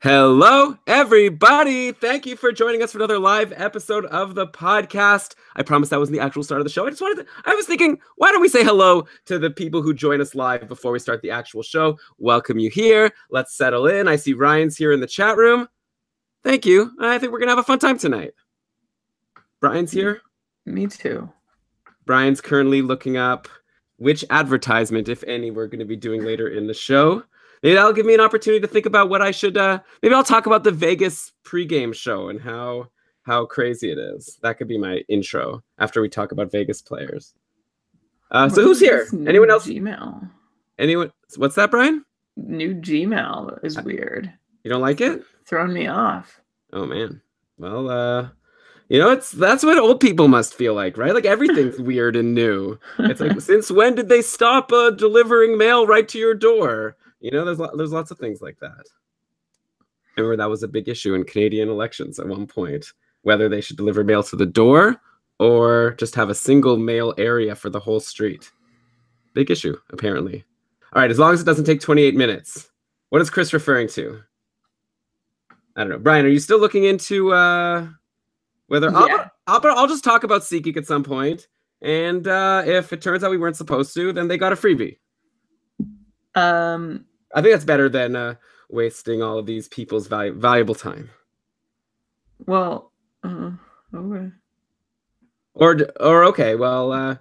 Hello, everybody. Thank you for joining us for another live episode of the podcast. I promise that wasn't the actual start of the show. I was thinking, why don't we say hello to the people who join us live before we start the actual show? Welcome you here. Let's settle in. I see Ryan's here in the chat room. Thank you. I think we're going to have a fun time tonight. Brian's here. Me too. Brian's currently looking up which advertisement, if any, we're going to be doing later in the show. Maybe that'll give me an opportunity to think about what I should, maybe I'll talk about the Vegas pregame show and how crazy it is. That could be my intro after we talk about Vegas players. So who's here? Anyone else? Gmail. Anyone? What's that, Brian? New Gmail is weird. You don't like it? Throwing me off. Oh, man. Well, that's what old people must feel like, right? Like everything's weird and new. It's like, since when did they stop delivering mail right to your door? There's lots of things like that. Remember, that was a big issue in Canadian elections at one point, whether they should deliver mail to the door or just have a single mail area for the whole street. Big issue, apparently. All right, as long as it doesn't take 28 minutes. What is Chris referring to? I don't know. Brian, are you still looking into whether... Yeah. I'll just talk about SeatGeek at some point, and if it turns out we weren't supposed to, then they got a freebie. I think that's better than wasting all of these people's valuable time. Well, okay. Or okay, well,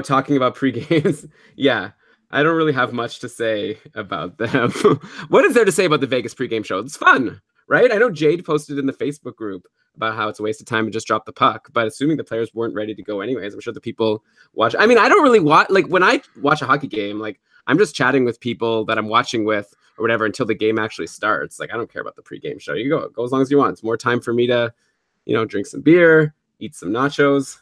talking about pre-games. Yeah, I don't really have much to say about them. What is there to say about the Vegas pre-game show? It's fun, right? I know Jade posted in the Facebook group about how it's a waste of time to just drop the puck, but assuming the players weren't ready to go anyways, I'm sure the people watch. I mean, I don't really watch, like when I watch a hockey game, like I'm just chatting with people that I'm watching with or whatever until the game actually starts. Like, I don't care about the pregame show. You go as long as you want. It's more time for me to, drink some beer, eat some nachos.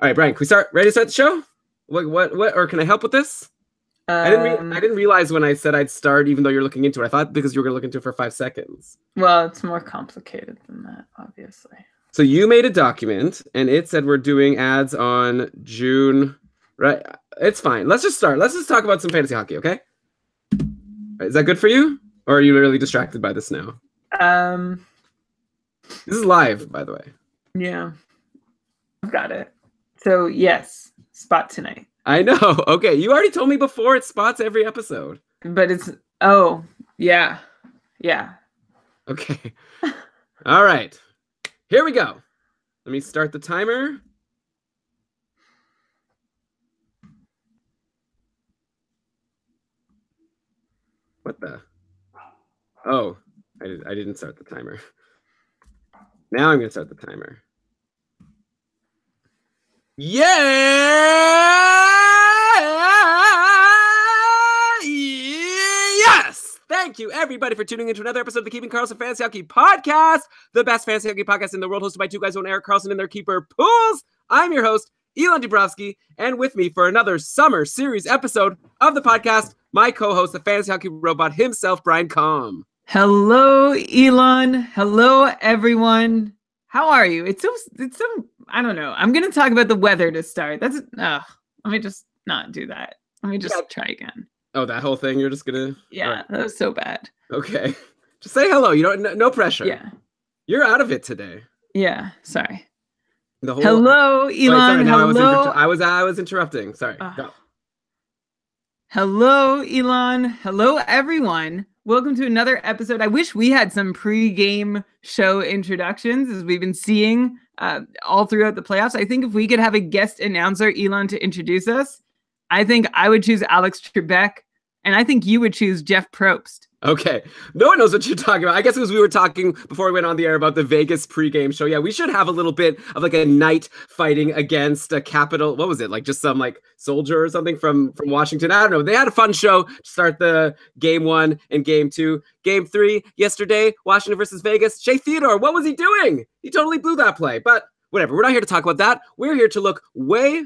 All right, Brian, can we start? Ready to start the show? What, or can I help with this? I didn't realize when I said I'd start, even though you're looking into it. I thought because you were going to look into it for 5 seconds. Well, it's more complicated than that, obviously. So you made a document, and it said we're doing ads on June, right? It's fine. Let's just start. Let's just talk about some fantasy hockey, okay? Is that good for you? Or are you literally distracted by this now? This is live, by the way. Yeah. I've got it. So, yes, spot tonight. I know. Okay, you already told me before it spots every episode. But it's... Oh, yeah. Yeah. Okay. All right. Here we go. Let me start the timer. What the? Oh, I didn't start the timer. Now I'm going to start the timer. Yeah! Yes! Thank you, everybody, for tuning into another episode of the Keeping Karlsson Fantasy Hockey Podcast, the best fantasy hockey podcast in the world, hosted by two guys who own Erik Karlsson in their keeper pools. I'm your host, Elon Dubrovsky, and with me for another summer series episode of the podcast, my co-host, the fantasy hockey robot himself, Brian Com. Hello, Elon. Hello, everyone. How are you? It's so, I don't know. I'm going to talk about the weather to start. Let me just not do that. Let me just try again. Oh, that whole thing? You're just going to... Yeah, right. That was so bad. Okay. Just say hello. No pressure. Yeah. You're out of it today. Yeah, sorry. Hello, Elon. Sorry, hello. I was interrupting. Sorry. Go. Hello, Elon. Hello, everyone. Welcome to another episode. I wish we had some pre-game show introductions, as we've been seeing all throughout the playoffs. I think if we could have a guest announcer, Elon, to introduce us, I think I would choose Alex Trebek, and I think you would choose Jeff Probst. Okay. No one knows what you're talking about. I guess it was we were talking before we went on the air about the Vegas pregame show. Yeah, we should have a little bit of like a knight fighting against a capital. What was it? Like just some like soldier or something from Washington. I don't know. They had a fun show to start the game 1 and game 2. Game 3 yesterday, Washington versus Vegas. Shea Theodore, what was he doing? He totally blew that play. But whatever. We're not here to talk about that. We're here to look way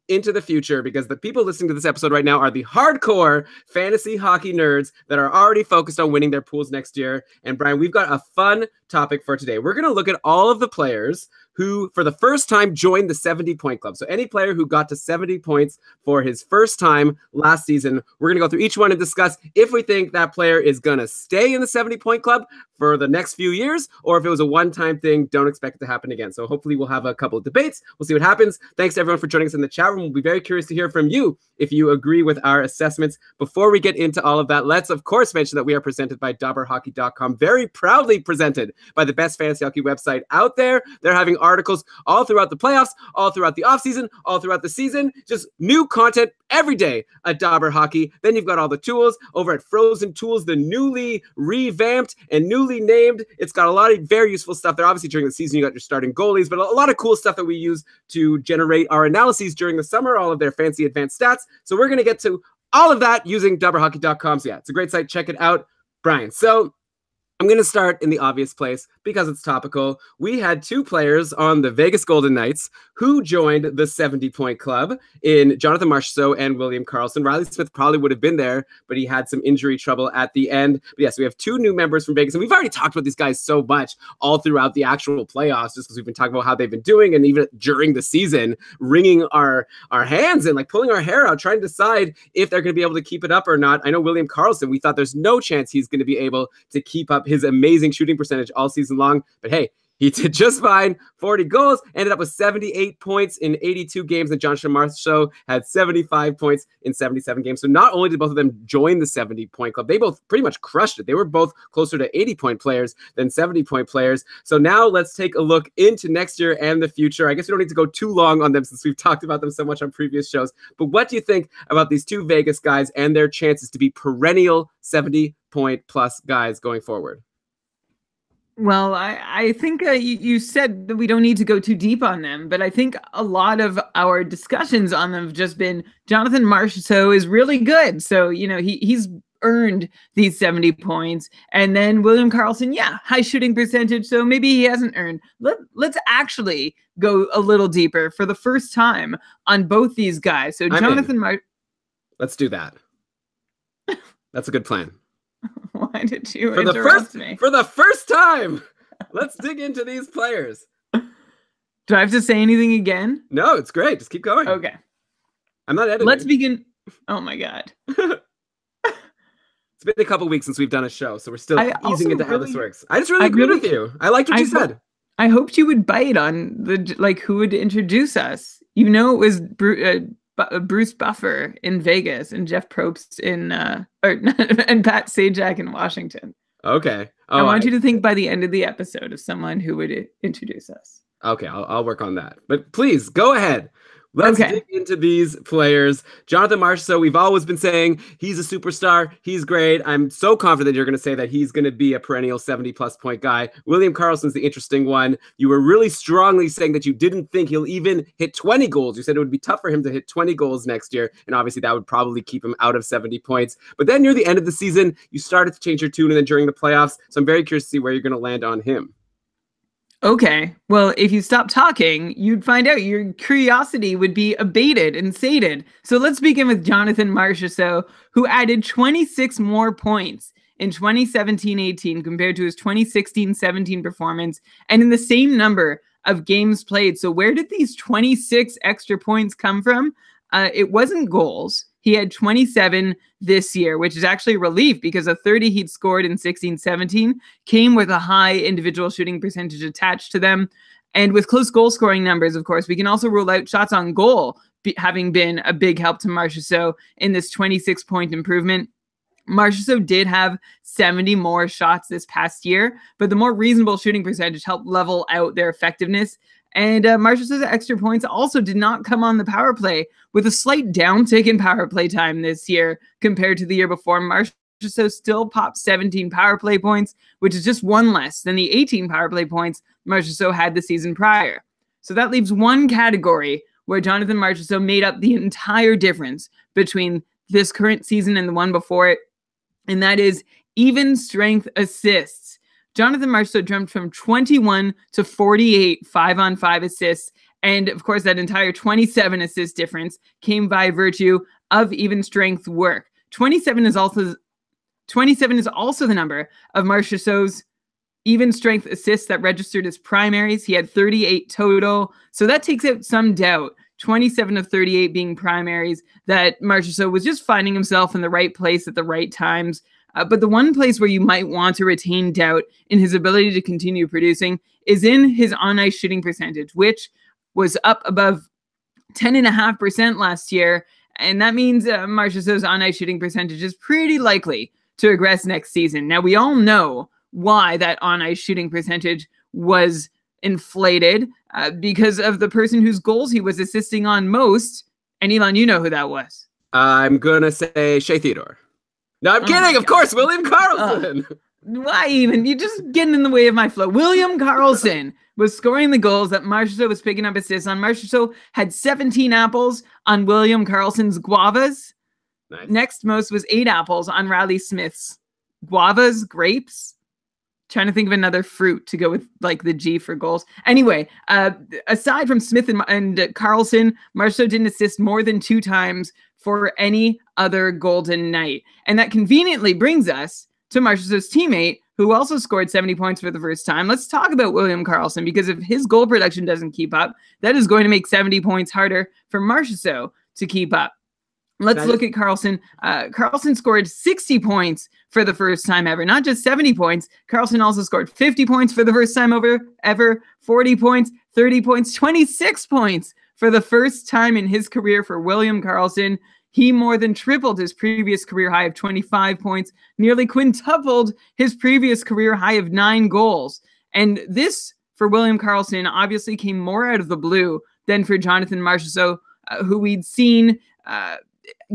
into the future, because the people listening to this episode right now are the hardcore fantasy hockey nerds that are already focused on winning their pools next year. And Brian, we've got a fun topic for today. We're going to look at all of the players who, for the first time, joined the 70-point club. So any player who got to 70 points for his first time last season, we're going to go through each one and discuss if we think that player is going to stay in the 70-point club for the next few years, or if it was a one-time thing, don't expect it to happen again. So hopefully we'll have a couple of debates. We'll see what happens. Thanks to everyone for joining us in the chat room. We'll be very curious to hear from you if you agree with our assessments. Before we get into all of that, let's of course mention that we are presented by DobberHockey.com, very proudly presented by the best fantasy hockey website out there. They're having articles all throughout the playoffs, all throughout the offseason, all throughout the season, just new content every day at Dobber Hockey. Then you've got all the tools over at Frozen Tools, the newly revamped and newly named. It's got a lot of very useful stuff there. Obviously, during the season, you got your starting goalies, but a lot of cool stuff that we use to generate our analyses during the summer, all of their fancy advanced stats. So we're going to get to all of that using DobberHockey.com. So yeah, it's a great site. Check it out. Brian, so I'm going to start in the obvious place because it's topical. We had two players on the Vegas Golden Knights who joined the 70-point club in Jonathan Marchessault and William Karlsson. Riley Smith probably would have been there, but he had some injury trouble at the end. But yes, we have two new members from Vegas, and we've already talked about these guys so much all throughout the actual playoffs, just because we've been talking about how they've been doing, and even during the season, wringing our hands and like pulling our hair out, trying to decide if they're going to be able to keep it up or not. I know William Karlsson, we thought there's no chance he's going to be able to keep up his amazing shooting percentage all season long, but hey, he did just fine. 40 goals, ended up with 78 points in 82 games, and Jonathan Marchessault had 75 points in 77 games. So not only did both of them join the 70-point club, they both pretty much crushed it. They were both closer to 80-point players than 70-point players. So now let's take a look into next year and the future. I guess we don't need to go too long on them since we've talked about them so much on previous shows. But what do you think about these two Vegas guys and their chances to be perennial 70-point plus guys going forward? Well, I think you said that we don't need to go too deep on them, but I think a lot of our discussions on them have just been Jonathan Marchessault is really good. So, you know, he's earned these 70 points. And then William Karlsson, yeah, high shooting percentage. So maybe he hasn't earned. Let's actually go a little deeper for the first time on both these guys. So Jonathan Let's do that. That's a good plan. Why did you interrupt me? For the first time, let's dig into these players. Do I have to say anything again? No, it's great. Just keep going. Okay. I'm not editing. Let's begin. Oh my God. It's been a couple weeks since we've done a show, so we're still easing into how this works. I just really agree with you. I liked what you said. I hoped you would bite on who would introduce us. You know, it was Bruce Buffer in Vegas and Jeff Probst and Pat Sajak in Washington. Okay. I want you to think by the end of the episode of someone who would introduce us. Okay, I'll work on that. But please, go ahead. Let's dig into these players. Jonathan Marchessault, we've always been saying he's a superstar. He's great. I'm so confident you're going to say that he's going to be a perennial 70-plus point guy. William Karlsson's the interesting one. You were really strongly saying that you didn't think he'll even hit 20 goals. You said it would be tough for him to hit 20 goals next year, and obviously that would probably keep him out of 70 points. But then near the end of the season, you started to change your tune, and then during the playoffs, so I'm very curious to see where you're going to land on him. Okay, well, if you stop talking, you'd find out your curiosity would be abated and sated. So let's begin with Jonathan Marchessault, who added 26 more points in 2017-18 compared to his 2016-17 performance, and in the same number of games played. So where did these 26 extra points come from? It wasn't goals. He had 27 this year, which is actually a relief because the 30 he'd scored in 16-17 came with a high individual shooting percentage attached to them. And with close goal scoring numbers, of course, we can also rule out shots on goal having been a big help to Marchessault in this 26-point improvement. Marchessault did have 70 more shots this past year, but the more reasonable shooting percentage helped level out their effectiveness. And Marchessault's extra points also did not come on the power play, with a slight downtick in power play time this year compared to the year before. Marchessault still popped 17 power play points, which is just one less than the 18 power play points Marchessault had the season prior. So that leaves one category where Jonathan Marchessault made up the entire difference between this current season and the one before it, and that is even strength assists. Jonathan Marchessault jumped from 21 to 48 5-on-5 assists. And of course, that entire 27 assist difference came by virtue of even strength work. 27 is also the number of Marchessault's even strength assists that registered as primaries. He had 38 total. So that takes out some doubt. 27 of 38 being primaries, that Marchessault was just finding himself in the right place at the right times. But the one place where you might want to retain doubt in his ability to continue producing is in his on-ice shooting percentage, which was up above 10.5% last year. And that means Marchessault's on-ice shooting percentage is pretty likely to regress next season. Now, we all know why that on-ice shooting percentage was inflated, because of the person whose goals he was assisting on most. And Elon, you know who that was. I'm going to say Shea Theodore. No, I'm kidding. Of course, William Karlsson. Why even? You're just getting in the way of my flow. William Karlsson was scoring the goals that Marchessault was picking up assists on. Marchessault had 17 apples on William Karlsson's guavas. Nice. Next most was 8 apples on Riley Smith's guavas, grapes. Trying to think of another fruit to go with, like, the G for goals. Anyway, aside from Smith and Karlsson, Marchessault didn't assist more than 2 times for any other Golden Knight. And that conveniently brings us to Marchessault's teammate, who also scored 70 points for the first time. Let's talk about William Karlsson, because if his goal production doesn't keep up, that is going to make 70 points harder for Marchessault to keep up. Let's look at Karlsson. Karlsson scored 60 points for the first time ever. Not just 70 points. Karlsson also scored 50 points for the first time ever, 40 points, 30 points, 26 points for the first time in his career for William Karlsson. He more than tripled his previous career high of 25 points, nearly quintupled his previous career high of 9 goals. And this, for William Karlsson, obviously came more out of the blue than for Jonathan Marchessault, who we'd seen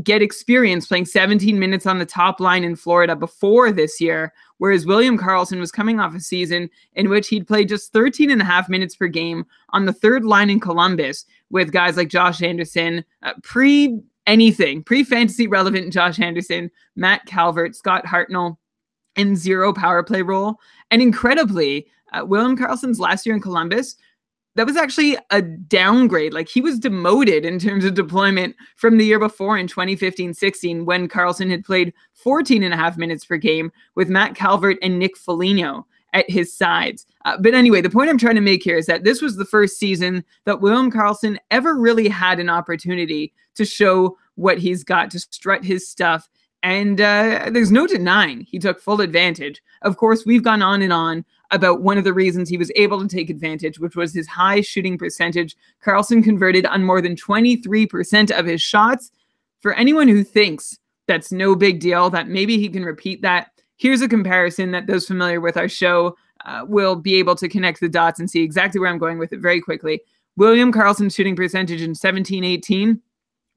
get experience playing 17 minutes on the top line in Florida before this year, whereas William Karlsson was coming off a season in which he'd played just 13.5 minutes per game on the third line in Columbus with guys like Josh Anderson, pre-fantasy relevant Josh Anderson, Matt Calvert, Scott Hartnell, and 0 power play role. And incredibly, William Karlsson's last year in Columbus, that was actually a downgrade. Like, he was demoted in terms of deployment from the year before in 2015-16, when Karlsson had played 14.5 minutes per game with Matt Calvert and Nick Foligno at his sides. But anyway, the point I'm trying to make here is that this was the first season that William Karlsson ever really had an opportunity to show what he's got, to strut his stuff. And there's no denying he took full advantage. Of course, we've gone on and on about one of the reasons he was able to take advantage, which was his high shooting percentage. Karlsson converted on more than 23% of his shots. For anyone who thinks that's no big deal, that maybe he can repeat that, here's a comparison that those familiar with our show will be able to connect the dots and see exactly where I'm going with it very quickly. William Karlsson's shooting percentage in 17-18,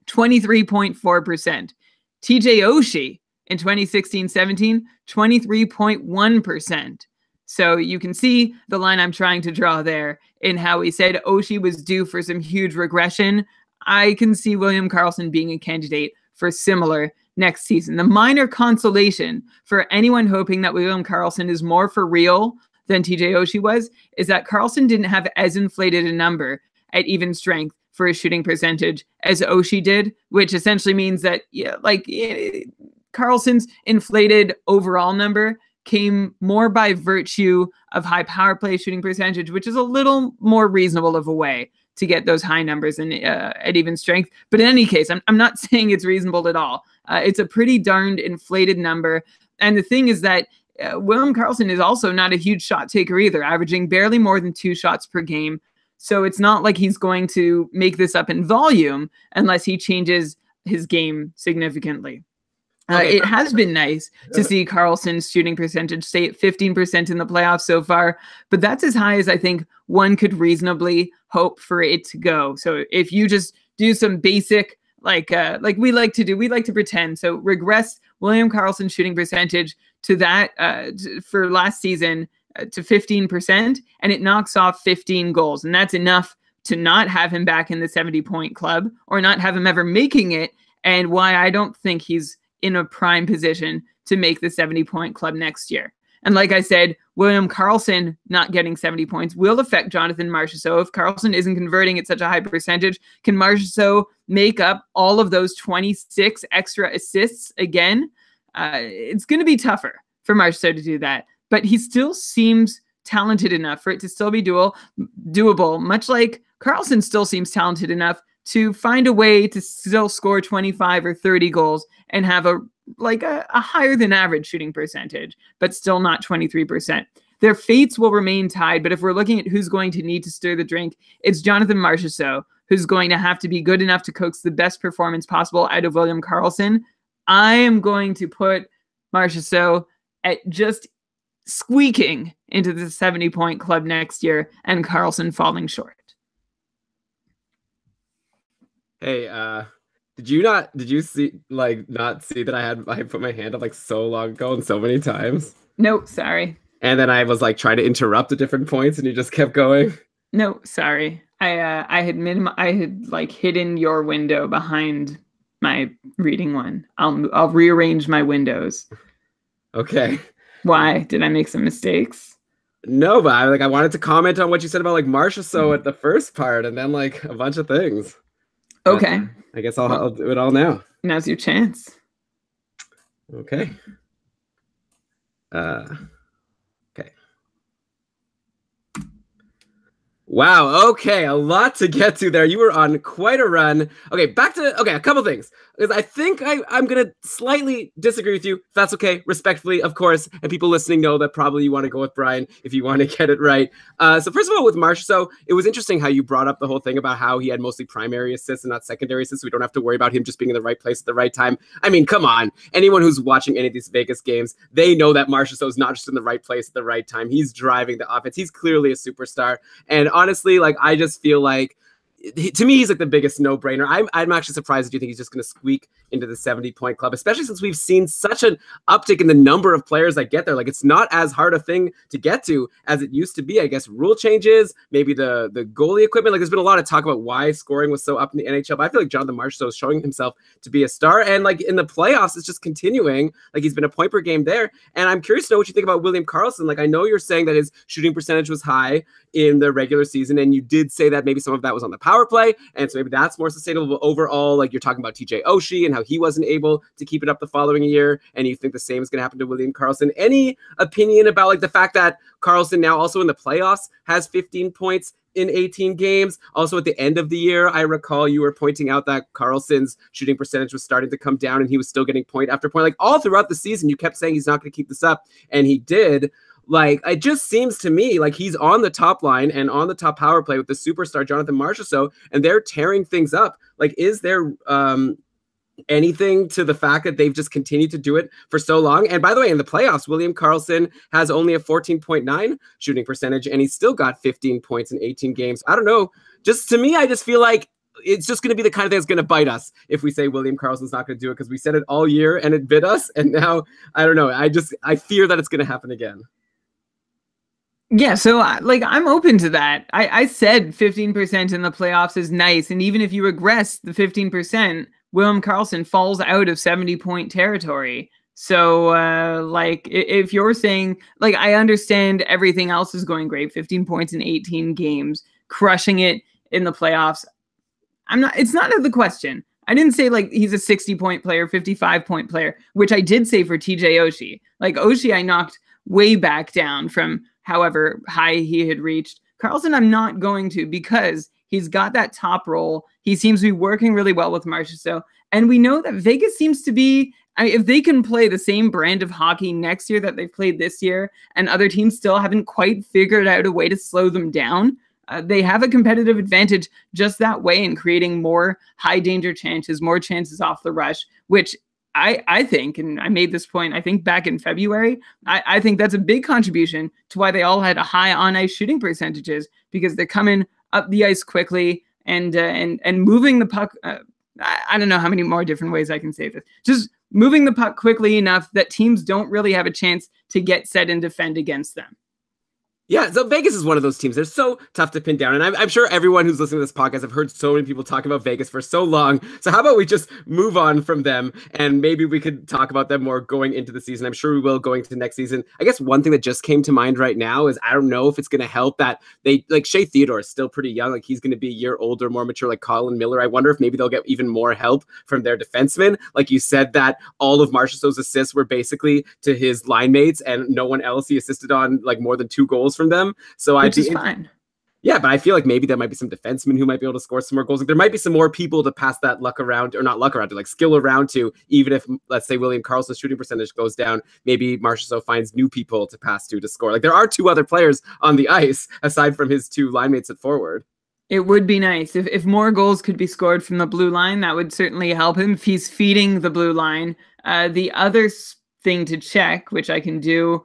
23.4%. TJ Oshie in 2016-17, 23.1%. So you can see the line I'm trying to draw there in how we said Oshie was due for some huge regression. I can see William Karlsson being a candidate for similar next season. The minor consolation for anyone hoping that William Karlsson is more for real than TJ Oshie was is that Karlsson didn't have as inflated a number at even strength for his shooting percentage as Oshie did, which essentially means that Karlsson's inflated overall number came more by virtue of high power play shooting percentage, which is a little more reasonable of a way to get those high numbers at even strength. But in any case, I'm not saying it's reasonable at all. It's a pretty darned inflated number. And the thing is that William Karlsson is also not a huge shot taker either, averaging barely more than 2 shots per game. So it's not like he's going to make this up in volume unless he changes his game significantly. It has been nice to see Karlsson's shooting percentage stay at 15% in the playoffs so far, but that's as high as I think one could reasonably hope for it to go. So if you just do some basic, like we like to do, we like to pretend. So regress William Karlsson's shooting percentage to that for last season to 15%, and it knocks off 15 goals. And that's enough to not have him back in the 70-point club or not have him ever making it, and why I don't think he's in a prime position to make the 70-point club next year. And like I said, William Karlsson not getting 70 points will affect Jonathan Marchessault. If Karlsson isn't converting at such a high percentage, can Marchessault make up all of those 26 extra assists again? It's going to be tougher for Marchessault to do that. But he still seems talented enough for it to still be doable, much like Karlsson still seems talented enough to find a way to still score 25 or 30 goals and have a higher than average shooting percentage, but still not 23%. Their fates will remain tied, but if we're looking at who's going to need to stir the drink, it's Jonathan Marchessault, who's going to have to be good enough to coax the best performance possible out of William Karlsson. I am going to put Marchessault at just squeaking into the 70-point club next year and Karlsson falling short. Hey, did you not see that I put my hand up like so long ago and so many times? No, sorry. And then I was like trying to interrupt at different points and you just kept going. No, sorry. I had like hidden your window behind my reading one. I'll rearrange my windows. Okay. Why? Did I make some mistakes? No, but I wanted to comment on what you said about like Marchessault at the first part and then like a bunch of things. Okay. I guess I'll do it all now. Now's your chance. Okay. Okay. Wow, okay, a lot to get to there. You were on quite a run. Okay, a couple things. Because I think I'm going to slightly disagree with you. If that's okay, respectfully, of course. And people listening know that probably you want to go with Brian if you want to get it right. So first of all, with Marchessault, it was interesting how you brought up the whole thing about how he had mostly primary assists and not secondary assists. So we don't have to worry about him just being in the right place at the right time. I mean, come on. Anyone who's watching any of these Vegas games, they know that Marchessault is not just in the right place at the right time. He's driving the offense. He's clearly a superstar. And honestly, like, I just feel like, to me, he's like the biggest no-brainer. I'm actually surprised that you think he's just going to squeak into the 70-point club, especially since we've seen such an uptick in the number of players that get there. Like, it's not as hard a thing to get to as it used to be. I guess rule changes, maybe the goalie equipment. Like, there's been a lot of talk about why scoring was so up in the NHL, but I feel like Jonathan Marchessault is showing himself to be a star. And like in the playoffs, it's just continuing. Like, he's been a point per game there. And I'm curious to know what you think about William Karlsson. Like, I know you're saying that his shooting percentage was high in the regular season, and you did say that maybe some of that was on the power play, and so maybe that's more sustainable. But overall, like, you're talking about TJ Oshie and how he wasn't able to keep it up the following year, and you think the same is going to happen to William Karlsson. Any opinion about like the fact that Karlsson now also in the playoffs has 15 points in 18 games? Also at the end of the year, I recall you were pointing out that Karlsson's shooting percentage was starting to come down and he was still getting point after point. Like, all throughout the season, you kept saying he's not going to keep this up, and he did. Like, it just seems to me like he's on the top line and on the top power play with the superstar Jonathan Marchessault, and they're tearing things up. Like, is there anything to the fact that they've just continued to do it for so long? And by the way, in the playoffs, William Karlsson has only a 14.9 shooting percentage, and he's still got 15 points in 18 games. I don't know. Just to me, I just feel like it's just going to be the kind of thing that's going to bite us if we say William Karlsson's not going to do it, because we said it all year and it bit us. And now, I don't know. I fear that it's going to happen again. Yeah, so I'm open to that. I said 15% in the playoffs is nice, and even if you regress the 15%, William Karlsson falls out of 70-point territory. So, if you're saying, like, I understand everything else is going great, 15 points in 18 games, crushing it in the playoffs. It's not the question. I didn't say like he's a 60-point player, 55-point player, which I did say for TJ Oshie. Like, Oshie, I knocked way back down from however high he had reached. Karlsson, I'm not going to, because he's got that top role. He seems to be working really well with Marchessault. And we know that Vegas seems to be, if they can play the same brand of hockey next year that they've played this year, and other teams still haven't quite figured out a way to slow them down, they have a competitive advantage just that way in creating more high danger chances, more chances off the rush, which I think, and I made this point, I think back in February, I think that's a big contribution to why they all had high on-ice shooting percentages, because they're coming up the ice quickly and moving the puck. I don't know how many more different ways I can say this. Just moving the puck quickly enough that teams don't really have a chance to get set and defend against them. Yeah, so Vegas is one of those teams. They're so tough to pin down. And I'm sure everyone who's listening to this podcast have heard so many people talking about Vegas for so long. So how about we just move on from them, and maybe we could talk about them more going into the season. I'm sure we will going to the next season. I guess one thing that just came to mind right now is I don't know if it's going to help that they, like, Shea Theodore is still pretty young. Like, he's going to be a year older, more mature, like Colin Miller. I wonder if maybe they'll get even more help from their defensemen. Like you said, that all of Marchessault's assists were basically to his line mates and no one else he assisted on like more than 2 goals goals from them. So which is fine. Yeah, but I feel like maybe there might be some defensemen who might be able to score some more goals. Like there might be some more people to pass that luck around, or not luck around, to like skill around to, even if, let's say, William Karlsson's shooting percentage goes down, maybe Marchessault finds new people to pass to score. Like there are two other players on the ice aside from his two line mates at forward. It would be nice if more goals could be scored from the blue line. That would certainly help him if he's feeding the blue line. The other thing to check, which I can do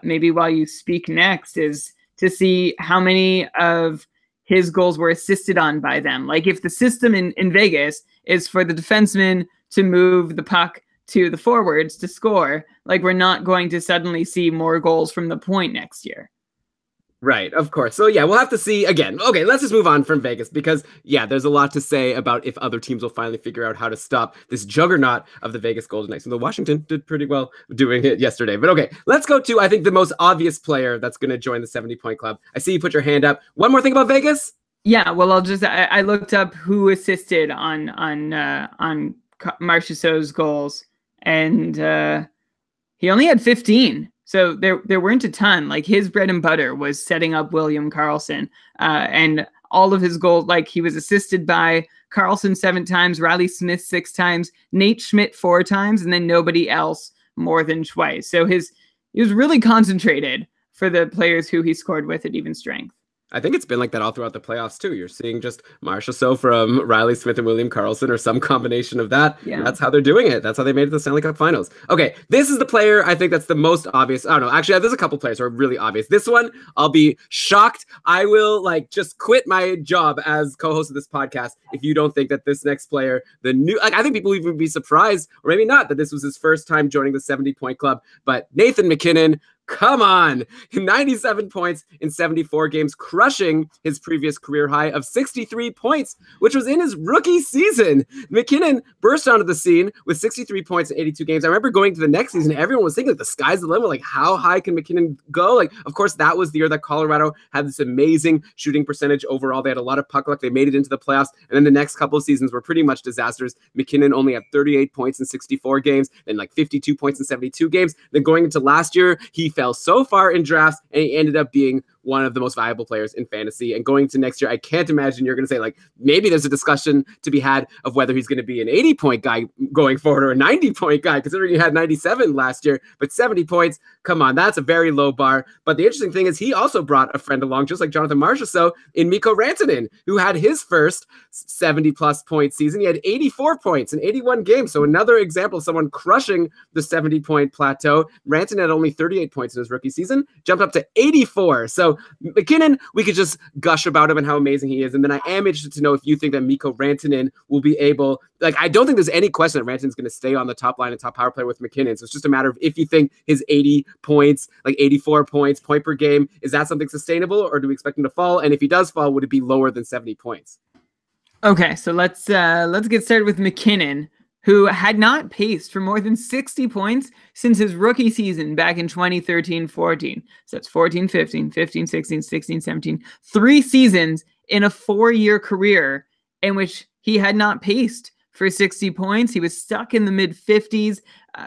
maybe while you speak next, is to see how many of his goals were assisted on by them. Like if the system in Vegas is for the defenseman to move the puck to the forwards to score, like we're not going to suddenly see more goals from the point next year. Right, of course. So yeah, we'll have to see again. Okay, let's just move on from Vegas because yeah, there's a lot to say about if other teams will finally figure out how to stop this juggernaut of the Vegas Golden Knights. And the Washington did pretty well doing it yesterday. But okay, let's go to, I think, the most obvious player that's going to join the 70-point club. I see you put your hand up. One more thing about Vegas? Yeah, well, I looked up who assisted on Marchessault's goals, and he only had 15. So there weren't a ton. Like his bread and butter was setting up William Karlsson, and all of his goals. Like he was assisted by Karlsson 7 times, Riley Smith 6 times, Nate Schmidt 4 times, and then nobody else more than twice. So he was really concentrated for the players who he scored with at even strength. I think it's been like that all throughout the playoffs too. You're seeing just Marchessault from Riley Smith and William Karlsson, or some combination of that. Yeah. That's how they're doing it. That's how they made it to the Stanley Cup Finals. Okay, this is the player I think that's the most obvious. I don't know. Actually, there's a couple players who are really obvious. This one, I'll be shocked. I will like just quit my job as co-host of this podcast if you don't think that this next player, the new, like I think people even would be surprised, or maybe not, that this was his first time joining the 70-point club. But Nathan MacKinnon. Come on, 97 points in 74 games, crushing his previous career high of 63 points, which was in his rookie season. MacKinnon burst onto the scene with 63 points in 82 games. I remember going to the next season, everyone was thinking like the sky's the limit. Like how high can MacKinnon go? Like, of course, that was the year that Colorado had this amazing shooting percentage overall. They had a lot of puck luck. They made it into the playoffs. And then the next couple of seasons were pretty much disasters. MacKinnon only had 38 points in 64 games, then like 52 points in 72 games. Then going into last year, he fell so far in drafts, and he ended up being one of the most valuable players in fantasy. And going to next year, I can't imagine you're going to say, like, maybe there's a discussion to be had of whether he's going to be an 80-point guy going forward or a 90-point guy, considering he had 97 last year. But 70 points, come on, that's a very low bar. But the interesting thing is he also brought a friend along, just like Jonathan Marchessault, in Mikko Rantanen, who had his first 70-plus point season. He had 84 points in 81 games. So another example of someone crushing the 70-point plateau. Rantanen had only 38 points in his rookie season, jumped up to 84. So MacKinnon, we could just gush about him and how amazing he is. And then I am interested to know if you think that Mikko Rantanen will be able, like, I don't think there's any question that Rantanen's going to stay on the top line and top power play with MacKinnon. So it's just a matter of if you think his 80 points, like 84 points, point per game, is that something sustainable, or do we expect him to fall? And if he does fall, would it be lower than 70 points? Okay, so let's get started with MacKinnon, who had not paced for more than 60 points since his rookie season back in 2013-14. So that's 14-15, 15-16, 16-17. 3 seasons in a 4-year career in which he had not paced for 60 points. He was stuck in the mid-50s.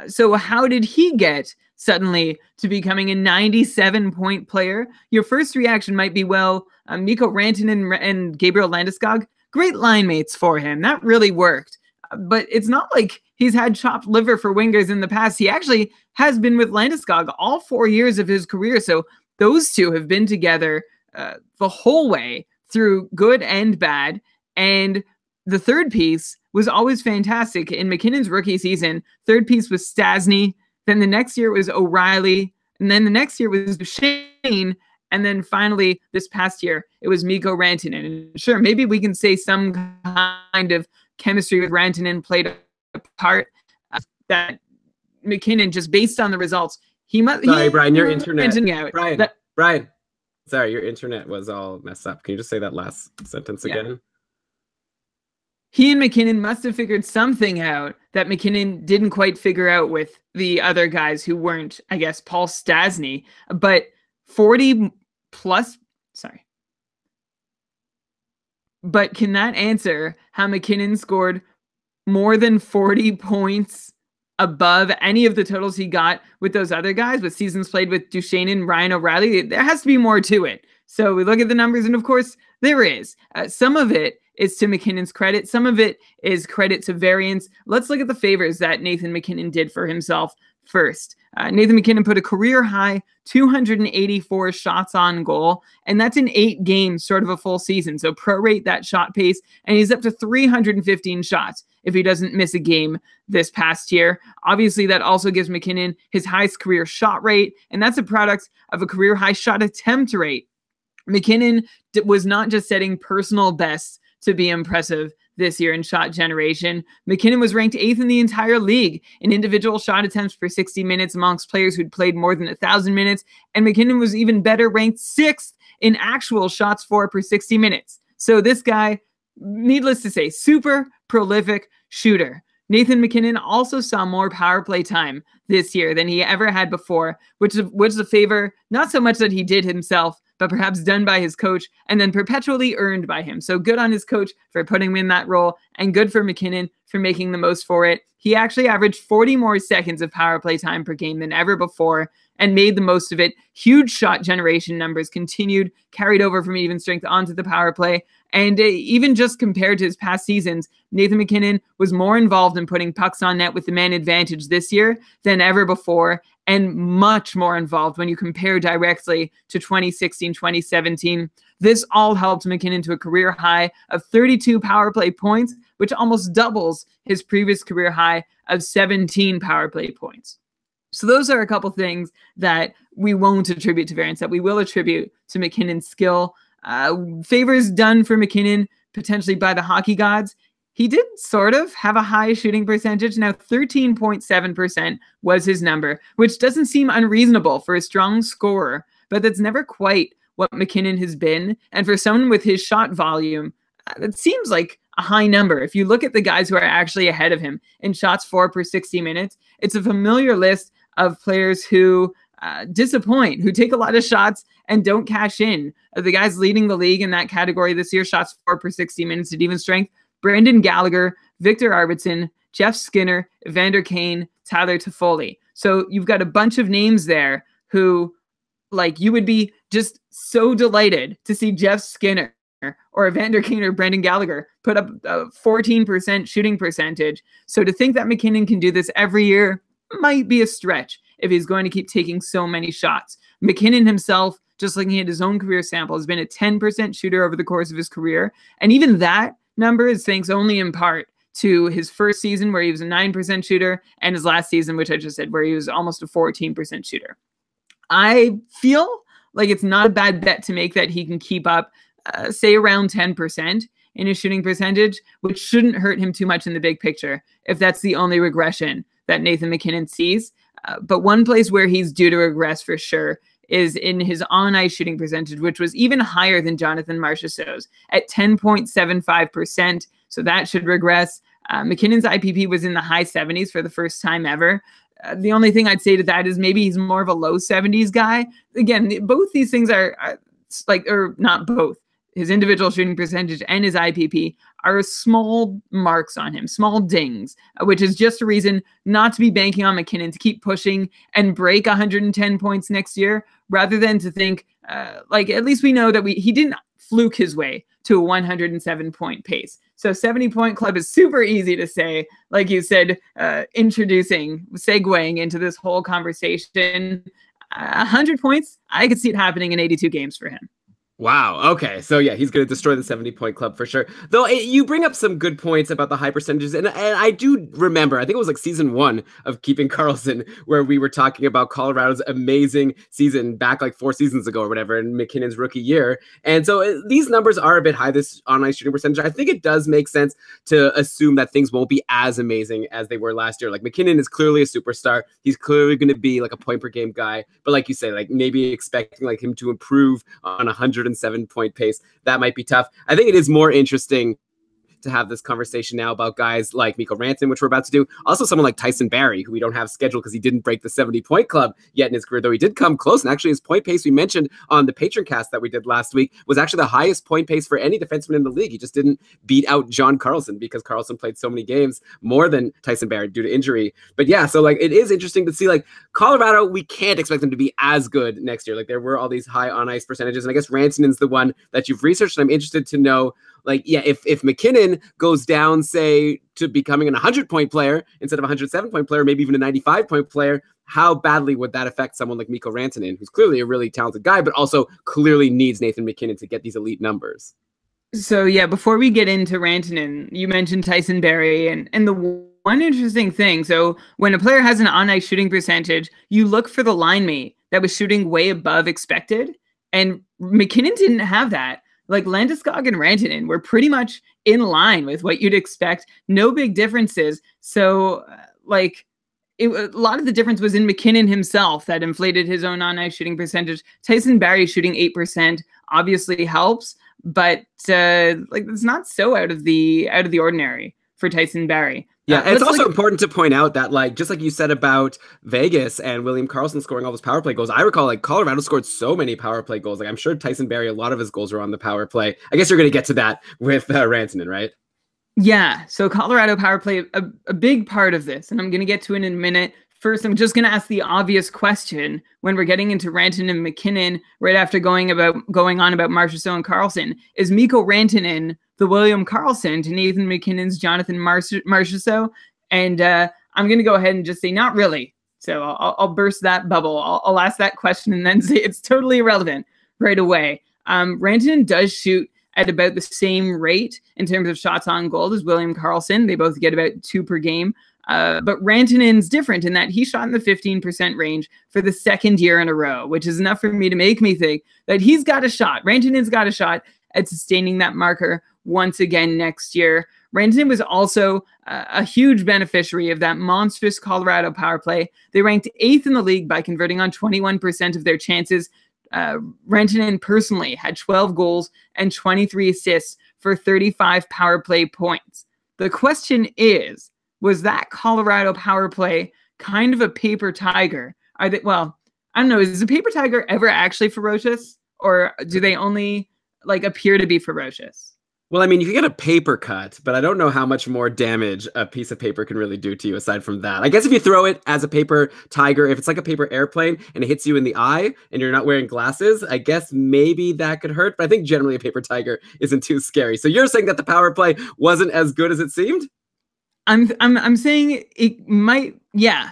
So how did he get suddenly to becoming a 97-point player? Your first reaction might be, well, Mikko Rantanen and Gabriel Landeskog, great line mates for him. That really worked. But it's not like he's had chopped liver for wingers in the past. He actually has been with Landeskog all 4 years of his career. So those two have been together the whole way through good and bad. And the third piece was always fantastic. In MacKinnon's rookie season, third piece was Stastny. Then the next year was O'Reilly. And then the next year was Shane. And then finally, this past year, it was Mikko Rantanen. And sure, maybe we can say some kind of chemistry with Rantanen played a part that MacKinnon, just based on the results, he must. Sorry, Brian, your internet. Brian, Brian, sorry, your internet was all messed up. Can you just say that last sentence again? He and MacKinnon must have figured something out that MacKinnon didn't quite figure out with the other guys who weren't, I guess, Paul Stastny. But 40 plus, sorry. But can that answer how MacKinnon scored more than 40 points above any of the totals he got with those other guys, with seasons played with Duchesne and Ryan O'Reilly. There has to be more to it. So we look at the numbers, and of course, there is. Some of it is to MacKinnon's credit. Some of it is credit to variance. Let's look at the favors that Nathan MacKinnon did for himself first. Nathan MacKinnon put a career-high 284 shots on goal, and that's in 8 games, sort of a full season. So prorate that shot pace, and he's up to 315 shots if he doesn't miss a game this past year. Obviously, that also gives MacKinnon his highest career shot rate, and that's a product of a career-high shot attempt rate. MacKinnon was not just setting personal bests to be impressive this year in shot generation. MacKinnon was ranked 8th in the entire league in individual shot attempts per 60 minutes amongst players who'd played more than 1,000 minutes, and MacKinnon was even better, ranked 6th in actual shots for per 60 minutes. So this guy, needless to say, super prolific shooter. Nathan MacKinnon also saw more power play time this year than he ever had before, which is a favor, not so much that he did himself, but perhaps done by his coach and then perpetually earned by him. So good on his coach for putting him in that role, and good for MacKinnon for making the most for it. He actually averaged 40 more seconds of power play time per game than ever before and made the most of it. Huge shot generation numbers continued, carried over from even strength onto the power play. And even just compared to his past seasons, Nathan MacKinnon was more involved in putting pucks on net with the man advantage this year than ever before, and much more involved when you compare directly to 2016, 2017. This all helped MacKinnon to a career high of 32 power play points, which almost doubles his previous career high of 17 power play points. So those are a couple things that we won't attribute to variance, that we will attribute to MacKinnon's skill. Favors done for MacKinnon potentially by the hockey gods. He did sort of have a high shooting percentage. Now 13.7% was his number, which doesn't seem unreasonable for a strong scorer, but that's never quite what MacKinnon has been. And for someone with his shot volume, that seems like a high number. If you look at the guys who are actually ahead of him in shots for per 60 minutes, it's a familiar list of players who disappoint, who take a lot of shots and don't cash in. The guys leading the league in that category this year, shots for per 60 minutes at even strength: Brendan Gallagher, Victor Arvidsson, Jeff Skinner, Evander Kane, Tyler Toffoli. So you've got a bunch of names there who, like, you would be just so delighted to see Jeff Skinner or Evander Kane or Brendan Gallagher put up a 14% shooting percentage. So to think that MacKinnon can do this every year might be a stretch if he's going to keep taking so many shots. MacKinnon himself, just looking at his own career sample, has been a 10% shooter over the course of his career. And even that number is thanks only in part to his first season where he was a 9% shooter and his last season, which I just said, where he was almost a 14% shooter. I feel like it's not a bad bet to make that he can keep up, say, around 10% in his shooting percentage, which shouldn't hurt him too much in the big picture if that's the only regression that Nathan MacKinnon sees. But one place where he's due to regress for sure is in his on-ice shooting percentage, which was even higher than Jonathan Marchessault's at 10.75%. So that should regress. MacKinnon's IPP was in the high 70s for the first time ever. The only thing I'd say to that is maybe he's more of a low 70s guy. Again, both these things are like, or not both. His individual shooting percentage and his IPP are small marks on him, small dings, which is just a reason not to be banking on MacKinnon to keep pushing and break 110 points next year, rather than to think, like, at least we know that he didn't fluke his way to a 107-point pace. So 70-point club is super easy to say, like you said, segueing into this whole conversation. 100 points, I could see it happening in 82 games for him. Wow. Okay. So yeah, he's going to destroy the 70-point club for sure. Though you bring up some good points about the high percentages. And I do remember, I think it was like season 1 of Keeping Karlsson, where we were talking about Colorado's amazing season back like 4 seasons ago or whatever, in MacKinnon's rookie year. And so these numbers are a bit high, this on-ice shooting percentage. I think it does make sense to assume that things won't be as amazing as they were last year. Like, MacKinnon is clearly a superstar. He's clearly going to be like a point per game guy. But like you say, like, maybe expecting like him to improve on 107-point pace, that might be tough. I think it is more interesting to have this conversation now about guys like Mikko Rantanen, which we're about to do. Also someone like Tyson Barrie, who we don't have scheduled because he didn't break the 70-point club yet in his career, though he did come close. And actually his point pace we mentioned on the Patron cast that we did last week was actually the highest point pace for any defenseman in the league. He just didn't beat out John Karlsson because Karlsson played so many games more than Tyson Barrie due to injury. But yeah, so like it is interesting to see like Colorado, we can't expect them to be as good next year. Like there were all these high on ice percentages. And I guess Rantanen's the one that you've researched. And I'm interested to know, like, yeah, if McKinnon goes down, say, to becoming an 100-point player instead of a 107-point player, maybe even a 95-point player, how badly would that affect someone like Mikko Rantanen, who's clearly a really talented guy, but also clearly needs Nathan McKinnon to get these elite numbers? So yeah, before we get into Rantanen, you mentioned Tyson Barrie, and the one interesting thing. So when a player has an on-ice shooting percentage, you look for the line mate that was shooting way above expected, and McKinnon didn't have that. Like Landeskog and Rantanen were pretty much in line with what you'd expect. No big differences. So a lot of the difference was in McKinnon himself that inflated his own on-ice shooting percentage. Tyson Barrie shooting 8% obviously helps, but it's not so out of the ordinary for Tyson Barrie. Yeah, and it's also important to point out that, like, just like you said about Vegas and William Karlsson scoring all those power play goals, I recall, like, Colorado scored so many power play goals. Like, I'm sure Tyson Barrie, a lot of his goals were on the power play. I guess you're going to get to that with Rantanen, right? Yeah, so Colorado power play, a big part of this, and I'm going to get to it in a minute. First, I'm just going to ask the obvious question when we're getting into Rantanen and McKinnon right after going on about Marchessault and Karlsson. Is Mikko Rantanen the William Karlsson to Nathan McKinnon's Jonathan Marchessault? And I'm going to go ahead and just say not really. So I'll burst that bubble. I'll ask that question and then say it's totally irrelevant right away. Rantanen does shoot at about the same rate in terms of shots on goal as William Karlsson. They both get about 2 per game. But Rantanen's different in that he shot in the 15% range for the second year in a row, which is enough for me to make me think that he's got a shot. Rantanen's got a shot at sustaining that marker once again next year. Rantanen was also a huge beneficiary of that monstrous Colorado power play. They ranked 8th in the league by converting on 21% of their chances. Rantanen personally had 12 goals and 23 assists for 35 power play points. The question is, was that Colorado power play kind of a paper tiger? I don't know. Is a paper tiger ever actually ferocious, or do they only appear to be ferocious? Well, I mean, you can get a paper cut, but I don't know how much more damage a piece of paper can really do to you aside from that. I guess if you throw it as a paper tiger, if it's like a paper airplane and it hits you in the eye and you're not wearing glasses, I guess maybe that could hurt. But I think generally a paper tiger isn't too scary. So you're saying that the power play wasn't as good as it seemed? I'm saying it might. Yeah.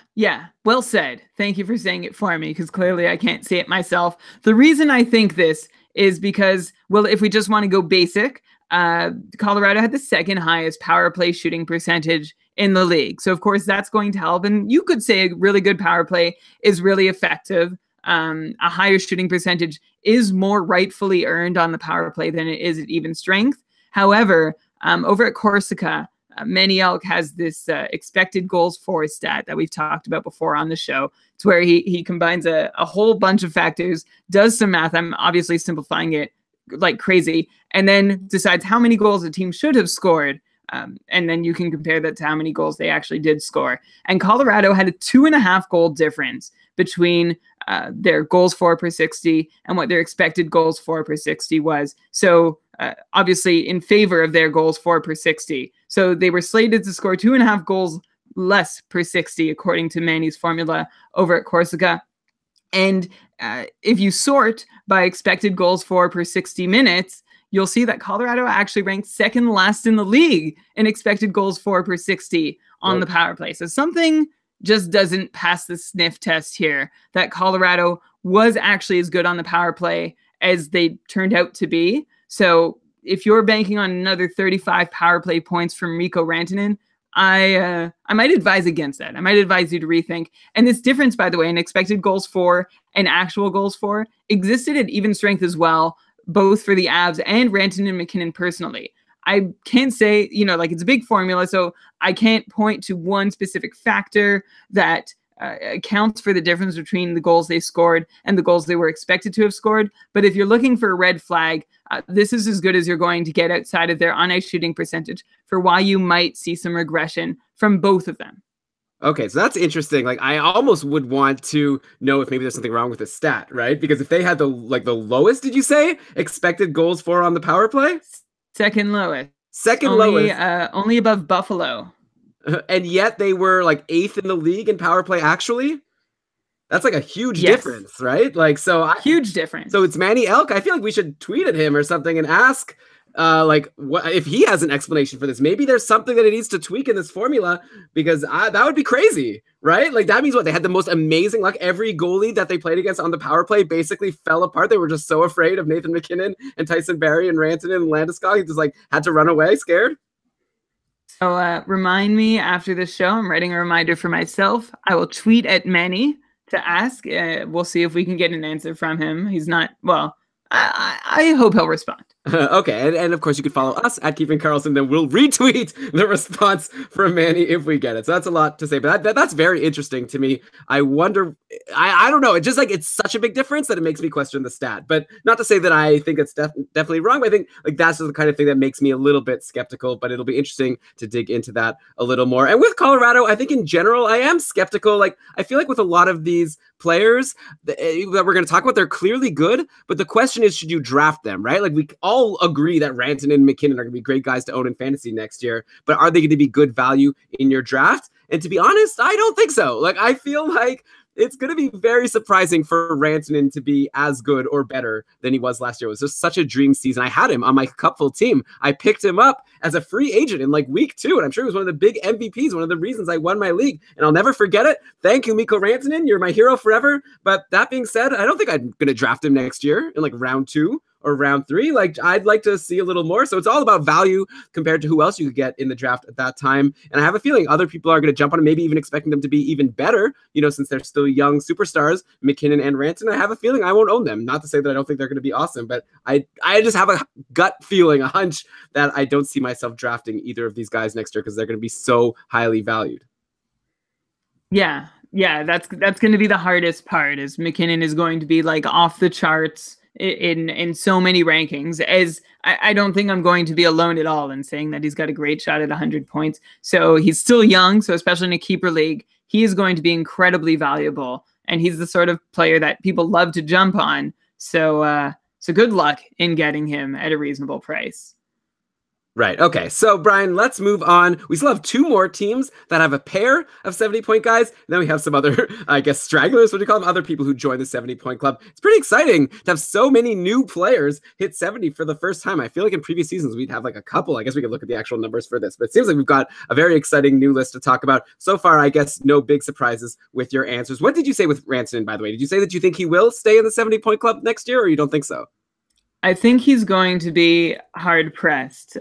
Well said. Thank you for saying it for me, because clearly I can't say it myself. The reason I think this is because, well, if we just want to go basic, Colorado had the second highest power play shooting percentage in the league. So of course that's going to help. And you could say a really good power play is really effective. A higher shooting percentage is more rightfully earned on the power play than it is at even strength. However, over at Corsica, Manny Elk has this expected goals for stat that we've talked about before on the show. It's where he combines a whole bunch of factors, does some math. I'm obviously simplifying it like crazy, and then decides how many goals a team should have scored. And then you can compare that to how many goals they actually did score. And Colorado had a 2.5 goal difference between their goals for per 60 and what their expected goals for per 60 was. So obviously in favor of their goals for per 60. So they were slated to score 2.5 goals less per 60, according to Manny's formula over at Corsica. And if you sort by expected goals for per 60 minutes, you'll see that Colorado actually ranked second last in the league in expected goals for per 60 on the power play. So something just doesn't pass the sniff test here, that Colorado was actually as good on the power play as they turned out to be. So if you're banking on another 35 power play points from Mikko Rantanen, I might advise against that. I might advise you to rethink. And this difference, by the way, in expected goals for and actual goals for existed at even strength as well, both for the Avs and Rantanen and McKinnon personally. I can't say, it's a big formula, so I can't point to one specific factor that accounts for the difference between the goals they scored and the goals they were expected to have scored. But if you're looking for a red flag, this is as good as you're going to get outside of their on-ice shooting percentage for why you might see some regression from both of them. Okay, so that's interesting. Like, I almost would want to know if maybe there's something wrong with the stat, right? Because if they had the lowest, did you say, expected goals for on the power play? Second lowest. Second lowest. Only above Buffalo. And yet they were like 8th in the league in power play, actually. That's like a huge difference, right? Like, huge difference. So it's Manny Elk. I feel like we should tweet at him or something and ask, like, what if he has an explanation for this? Maybe there's something that it needs to tweak in this formula, because that would be crazy, right? Like, that means what? They had the most amazing luck. Every goalie that they played against on the power play basically fell apart. They were just so afraid of Nathan MacKinnon and Tyson Barrie and Rantanen and Landeskog. He just like had to run away, scared. So remind me after the show. I'm writing a reminder for myself. I will tweet at Manny to ask. We'll see if we can get an answer from him. He's not, well, I hope he'll respond. Okay, and of course you can follow us at Keeping Karlsson, then we'll retweet the response from Manny if we get it. So that's a lot to say, but that's very interesting to me. I wonder, I don't know, it's just like, it's such a big difference that it makes me question the stat, but not to say that I think it's definitely wrong, but I think like that's the kind of thing that makes me a little bit skeptical, but it'll be interesting to dig into that a little more. And with Colorado, I think in general, I am skeptical. Like, I feel like with a lot of these players that we're going to talk about, they're clearly good, but the question is, should you draft them, right? Like, we all agree that Rantanen and MacKinnon are going to be great guys to own in fantasy next year, but are they going to be good value in your draft? And to be honest, I don't think so. Like, I feel like it's going to be very surprising for Rantanen to be as good or better than he was last year. It was just such a dream season. I had him on my Cupful team. I picked him up as a free agent in like week 2, and I'm sure he was one of the big MVPs, one of the reasons I won my league, and I'll never forget it. Thank you, Mikko Rantanen. You're my hero forever. But that being said, I don't think I'm going to draft him next year in like round 2 or round 3. Like, I'd like to see a little more. So it's all about value compared to who else you could get in the draft at that time. And I have a feeling other people are going to jump on it, maybe even expecting them to be even better, you know, since they're still young superstars, MacKinnon and Rantanen. I have a feeling I won't own them. Not to say that I don't think they're going to be awesome, but I just have a gut feeling, a hunch that I don't see myself drafting either of these guys next year because they're going to be so highly valued. Yeah, that's going to be the hardest part, is MacKinnon is going to be like off the charts in so many rankings, as I don't think I'm going to be alone at all in saying that he's got a great shot at 100 points. So he's still young. So especially in a keeper league, he is going to be incredibly valuable. And he's the sort of player that people love to jump on. So good luck in getting him at a reasonable price. Right. Okay. So, Brian, let's move on. We still have 2 more teams that have a pair of 70-point guys. And then we have some other, I guess, stragglers, what do you call them? Other people who join the 70-point club. It's pretty exciting to have so many new players hit 70 for the first time. I feel like in previous seasons, we'd have like a couple. I guess we could look at the actual numbers for this, but it seems like we've got a very exciting new list to talk about. So far, I guess, no big surprises with your answers. What did you say with Rantanen, by the way? Did you say that you think he will stay in the 70-point club next year, or you don't think so? I think he's going to be hard pressed.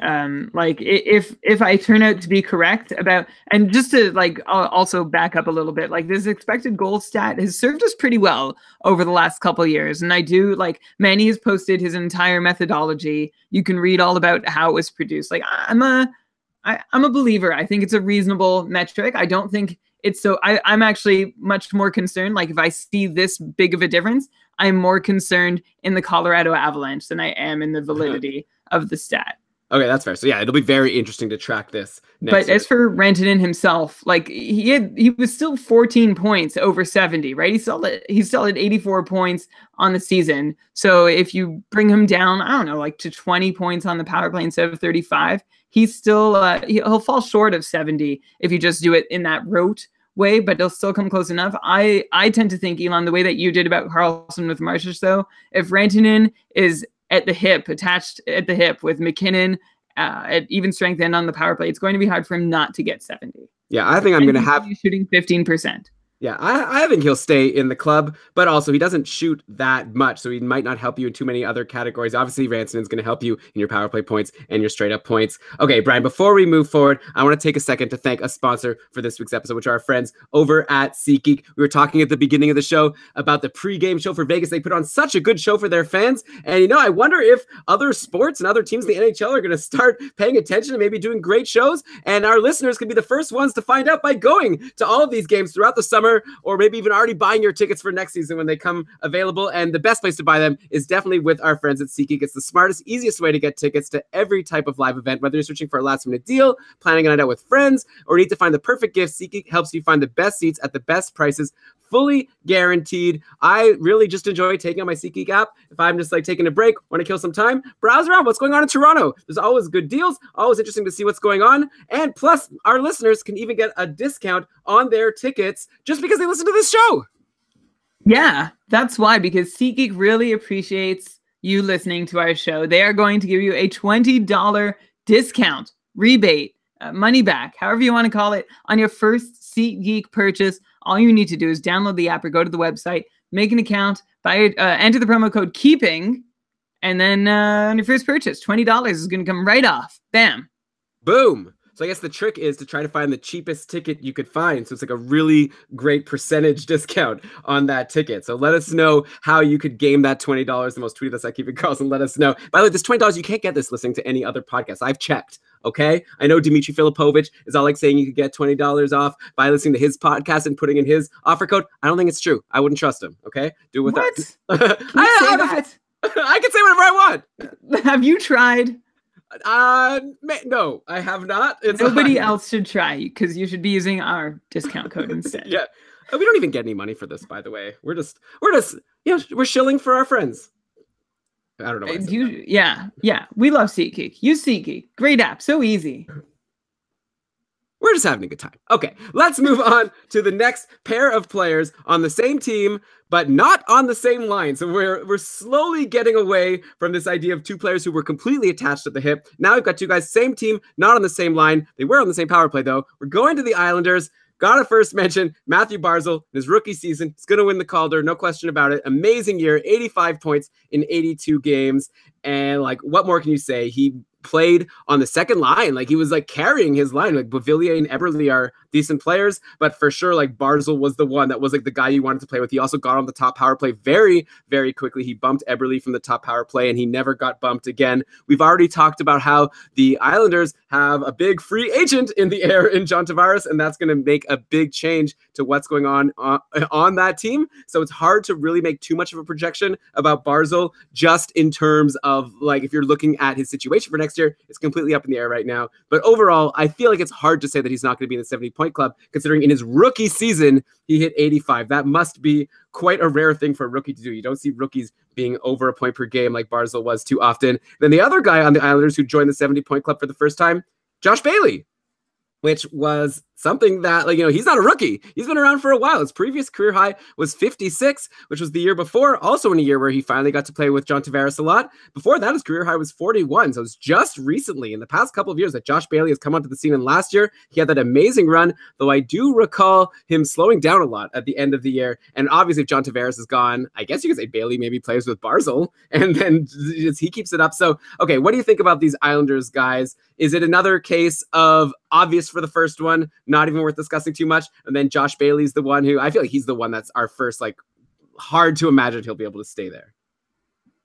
Like, if I turn out to be correct about, and just to like also back up a little bit, like, this expected goal stat has served us pretty well over the last couple of years. And I do, like, Manny has posted his entire methodology. You can read all about how it was produced. Like, I'm a believer. I think it's a reasonable metric. I don't think it's so, I'm actually much more concerned. Like, if I see this big of a difference, I'm more concerned in the Colorado Avalanche than I am in the validity of the stat. Okay, that's fair. So yeah, it'll be very interesting to track this next year. As for Rantanen himself, like, he was still 14 points over 70, right? He's still at 84 points on the season. So if you bring him down, I don't know, like to 20 points on the power play instead of 35, he's still he'll fall short of 70 if you just do it in that rote way, but they'll still come close enough. I tend to think, Elon, the way that you did about Karlsson with Marcic, though, if Rantanen is at the hip, attached at the hip with MacKinnon at even strength and on the power play, it's going to be hard for him not to get 70. Yeah, I think I'm going to have shooting 15%. Yeah, I think he'll stay in the club, but also he doesn't shoot that much, so he might not help you in too many other categories. Obviously, Rantanen's going to help you in your power play points and your straight up points. Okay, Brian, before we move forward, I want to take a second to thank a sponsor for this week's episode, which are our friends over at SeatGeek. We were talking at the beginning of the show about the pregame show for Vegas. They put on such a good show for their fans, and you know, I wonder if other sports and other teams in the NHL are going to start paying attention and maybe doing great shows, and our listeners can be the first ones to find out by going to all of these games throughout the summer. summer, or maybe even already buying your tickets for next season when they come available. And the best place to buy them is definitely with our friends at SeatGeek. It's the smartest, easiest way to get tickets to every type of live event, whether you're searching for a last-minute deal, planning a night out with friends, or need to find the perfect gift. SeatGeek helps you find the best seats at the best prices, fully guaranteed. I really just enjoy taking on my SeatGeek app. If I'm just like taking a break, want to kill some time, browse around what's going on in Toronto. There's always good deals, always interesting to see what's going on. And plus, our listeners can even get a discount on their tickets just because they listen to this show. Yeah, that's why, because SeatGeek really appreciates you listening to our show. They are going to give you a $20 discount, rebate, money back, however you want to call it, on your first SeatGeek purchase. All you need to do is download the app or go to the website, make an account, enter the promo code KEEPING, and then on your first purchase, $20 is going to come right off. Bam. Boom. So I guess the trick is to try to find the cheapest ticket you could find. So it's like a really great percentage discount on that ticket. So let us know how you could game that $20. The most tweet us at Keep It Karlsson. Let us know. By the way, this $20, you can't get this listening to any other podcast. I've checked. Okay. I know Dmitry Filipovich is all like saying you could get $20 off by listening to his podcast and putting in his offer code. I don't think it's true. I wouldn't trust him. Okay. Do it with what? that. I can say whatever I want. Have you tried? No, I have not. Nobody else should try, because you should be using our discount code instead. Yeah. We don't even get any money for this, by the way. We're just, we're shilling for our friends. I don't know. Yeah. We love SeatGeek. Use SeatGeek. Great app. So easy. We're just having a good time. Okay, let's move on to the next pair of players on the same team, but not on the same line. So we're slowly getting away from this idea of two players who were completely attached at the hip. Now we've got two guys, same team, not on the same line. They were on the same power play, though. We're going to the Islanders. Gotta first mention Matthew Barzal, his rookie season. He's going to win the Calder, no question about it. Amazing year, 85 points in 82 games. And, like, what more can you say? He played on the second line. Like, he was like carrying his line. Like, Beauvillier and Eberle are decent players, but for sure, like, Barzal was the one that was like the guy you wanted to play with. He also got on the top power play very, very quickly. He bumped Eberle from the top power play, and he never got bumped again. We've already talked about how the Islanders have a big free agent in the air in John Tavares, and that's going to make a big change to what's going on that team. So it's hard to really make too much of a projection about Barzal, just in terms of, like, if you're looking at his situation for next year, it's completely up in the air right now. But overall, I feel like it's hard to say that he's not going to be in the 70-point club, considering in his rookie season, he hit 85. That must be quite a rare thing for a rookie to do. You don't see rookies being over a point per game like Barzal was too often. Then the other guy on the Islanders who joined the 70-point club for the first time, Josh Bailey, which was something that, like, he's not a rookie. He's been around for a while. His previous career high was 56, which was the year before, also in a year where he finally got to play with John Tavares a lot. Before that, his career high was 41. So it's just recently, in the past couple of years, that Josh Bailey has come onto the scene. And last year, he had that amazing run, though I do recall him slowing down a lot at the end of the year. And obviously, if John Tavares is gone, I guess you could say Bailey maybe plays with Barzal, and then he keeps it up. So, okay, what do you think about these Islanders guys? Is it another case of obvious for the first one, not even worth discussing too much, and then Josh Bailey's the one who, I feel like he's the one that's our first, like, hard to imagine he'll be able to stay there?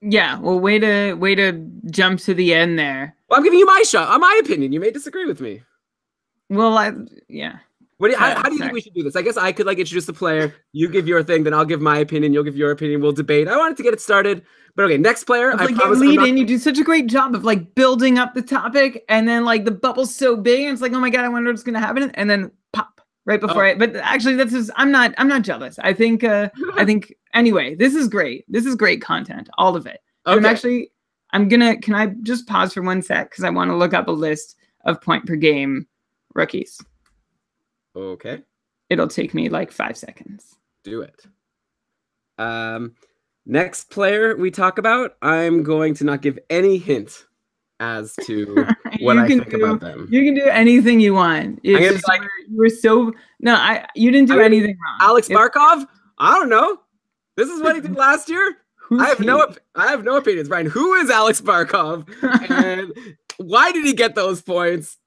Yeah, well, way to jump to the end there. Well, I'm giving you my shot, my opinion. You may disagree with me. Well, yeah. How do you think we should do this? I guess I could, like, introduce the player. You give your thing, then I'll give my opinion. You'll give your opinion. We'll debate. I wanted to get it started. But okay, next player. I promise you do such a great job of, like, building up the topic, and then, like, the bubble's so big, and it's like, oh my God, I wonder what's going to happen. And then pop right before but actually that's just, I'm not jealous. I think anyway, this is great. This is great content. All of it. Okay. Can I just pause for 1 sec? Cause I want to look up a list of point per game rookies. Okay. It'll take me like 5 seconds. Do it. Next player we talk about, I'm going to not give any hint as to what I think about them. You can do anything you want. It's just like, you didn't do anything wrong. Alex Barkov? I don't know. This is what he did last year. I have no opinions, Brian. Who is Alex Barkov? And why did he get those points?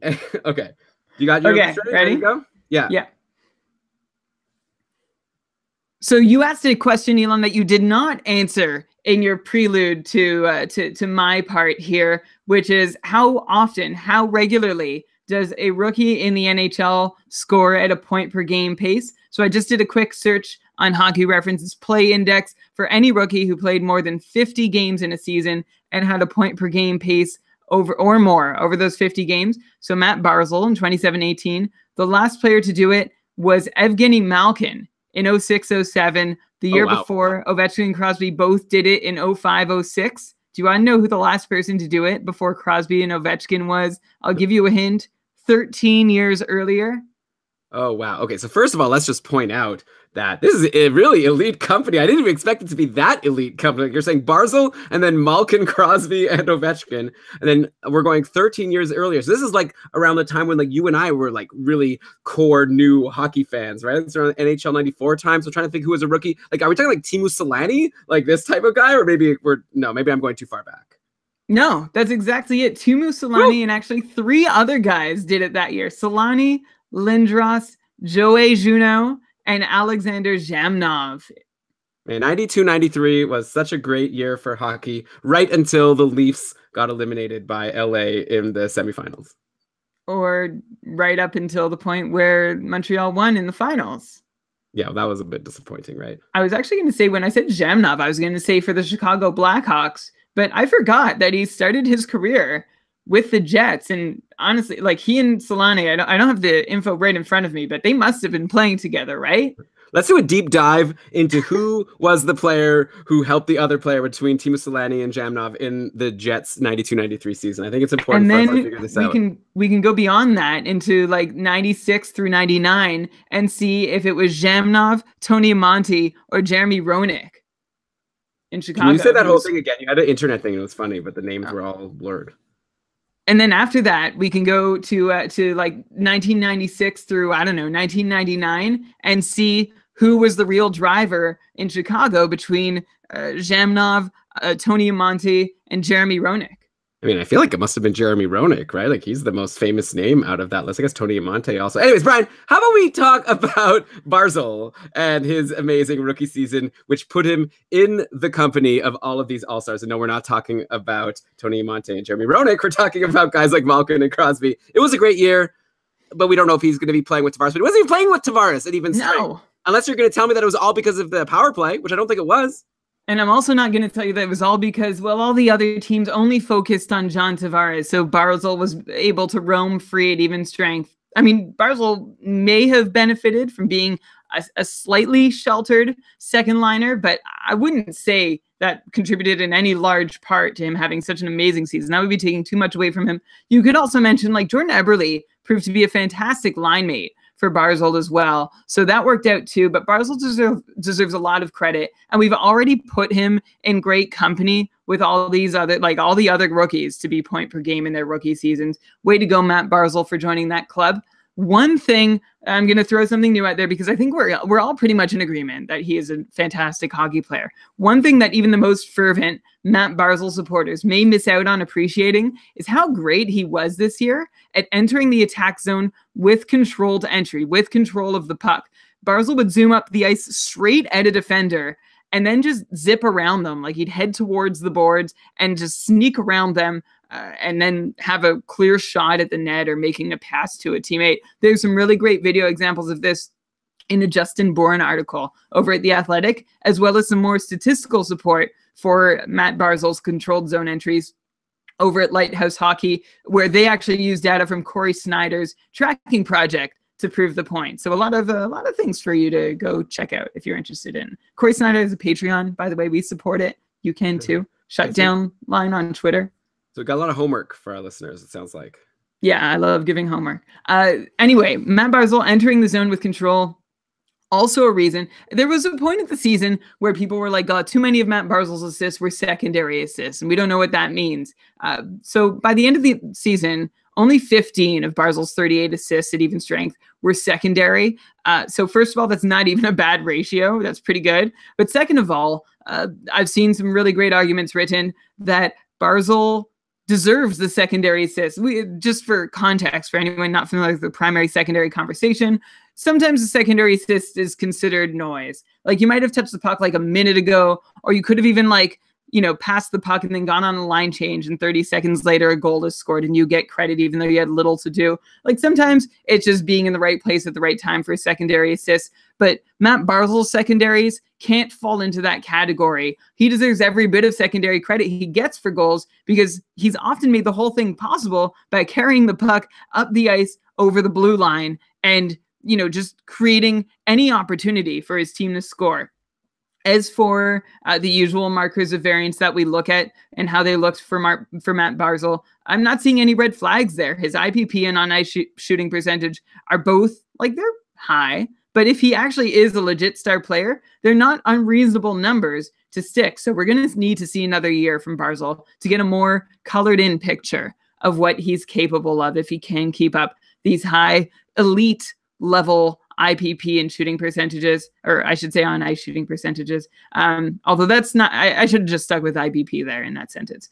Okay. You got your ready? Ready to go? Yeah. Yeah. So you asked a question, Elon, that you did not answer in your prelude to my part here, which is how regularly does a rookie in the NHL score at a point per game pace? So I just did a quick search on Hockey Reference's play index for any rookie who played more than 50 games in a season and had a point per game pace over or more over those 50 games. So Matt Barzal in 27-18. The last player to do it was Evgeny Malkin in 06-07. The year before, Ovechkin and Crosby both did it in 05-06. Do you want to know who the last person to do it before Crosby and Ovechkin was? I'll give you a hint. 13 years earlier. Oh, wow. Okay, so first of all, let's just point out that this is a really elite company. I didn't even expect it to be that elite company. You're saying Barzal and then Malkin, Crosby, and Ovechkin. And then we're going 13 years earlier. So this is like around the time when like you and I were like really core new hockey fans, right? It's around NHL 94 time. So trying to think who was a rookie. Like, are we talking like Teemu Selanne? Like this type of guy? Or maybe maybe I'm going too far back. No, that's exactly it. Teemu Selanne and actually 3 other guys did it that year. Selanne, Lindros, Joey Juneau, and Alexander Zhamnov. Man, 92-93 was such a great year for hockey, right until the Leafs got eliminated by LA in the semifinals. Or right up until the point where Montreal won in the finals. Yeah, that was a bit disappointing, right? I was actually going to say, when I said Zhamnov, I was going to say for the Chicago Blackhawks, but I forgot that he started his career with the Jets. And honestly, like he and Selanne, I don't have the info right in front of me, but they must have been playing together, right? Let's do a deep dive into who was the player who helped the other player between Teemu Selanne and Zhamnov in the Jets 92-93 season. I think it's important for us to figure this out. We can go beyond that into like 96 through 99 and see if it was Zhamnov, Tony Amonte, or Jeremy Roenick in Chicago. Can you say that whole thing again? You had an internet thing. It was funny, but the names were all blurred. And then after that, we can go to like 1996 through, 1999 and see who was the real driver in Chicago between Zhamnov, Tony Amonte, and Jeremy Roenick. I mean, I feel like it must have been Jeremy Roenick, right? Like he's the most famous name out of that list. I guess Tony Amonte also. Anyways, Brian, how about we talk about Barzal and his amazing rookie season, which put him in the company of all of these all-stars. And no, we're not talking about Tony Amonte and Jeremy Roenick. We're talking about guys like Malkin and Crosby. It was a great year, but we don't know if he's going to be playing with Tavares. But he wasn't even playing with Tavares at even strength. Unless you're going to tell me that it was all because of the power play, which I don't think it was. And I'm also not going to tell you that it was all because, well, all the other teams only focused on John Tavares. So Barzal was able to roam free at even strength. I mean, Barzal may have benefited from being a slightly sheltered second liner, but I wouldn't say that contributed in any large part to him having such an amazing season. That would be taking too much away from him. You could also mention like Jordan Eberle proved to be a fantastic line mate for Barzal as well. So that worked out too, but Barzal deserves a lot of credit. And we've already put him in great company with all the other rookies to be point per game in their rookie seasons. Way to go, Matt Barzal, for joining that club. One thing, I'm going to throw something new out there because I think we're all pretty much in agreement that he is a fantastic hockey player. One thing that even the most fervent Matt Barzal supporters may miss out on appreciating is how great he was this year at entering the attack zone with controlled entry, with control of the puck. Barzal would zoom up the ice straight at a defender and then just zip around them. Like he'd head towards the boards and just sneak around them and then have a clear shot at the net or making a pass to a teammate. There's some really great video examples of this in a Justin Bourne article over at The Athletic, as well as some more statistical support for Matt Barzal's controlled zone entries over at Lighthouse Hockey, where they actually use data from Corey Snyder's tracking project to prove the point. So a lot of things for you to go check out if you're interested in. Corey Snyder is a Patreon, by the way. We support it. You can too. Shutdown line on Twitter. So we got a lot of homework for our listeners, it sounds like. Yeah, I love giving homework. Anyway, Matt Barzal entering the zone with control. Also a reason. There was a point of the season where people were like, too many of Matt Barzal's assists were secondary assists, and we don't know what that means. So by the end of the season, only 15 of Barzal's 38 assists at even strength were secondary. So first of all, that's not even a bad ratio. That's pretty good. But second of all, I've seen some really great arguments written that Barzal deserves the secondary assist. Just for context, for anyone not familiar with the primary-secondary conversation, sometimes the secondary assist is considered noise. Like you might have touched the puck like a minute ago, or you could have even like passed the puck and then gone on a line change, and 30 seconds later a goal is scored and you get credit even though you had little to do. Like sometimes it's just being in the right place at the right time for secondary assists, but Matt Barzal's secondaries can't fall into that category. He deserves every bit of secondary credit he gets for goals because he's often made the whole thing possible by carrying the puck up the ice over the blue line and, just creating any opportunity for his team to score. As for the usual markers of variance that we look at and how they looked for Matt Barzal, I'm not seeing any red flags there. His IPP and on-ice shooting percentage are both, they're high. But if he actually is a legit star player, they're not unreasonable numbers to stick. So we're going to need to see another year from Barzal to get a more colored-in picture of what he's capable of if he can keep up these high elite-level IPP and shooting percentages, or I should say on-ice shooting percentages. Although that's not, I should have just stuck with IPP there in that sentence.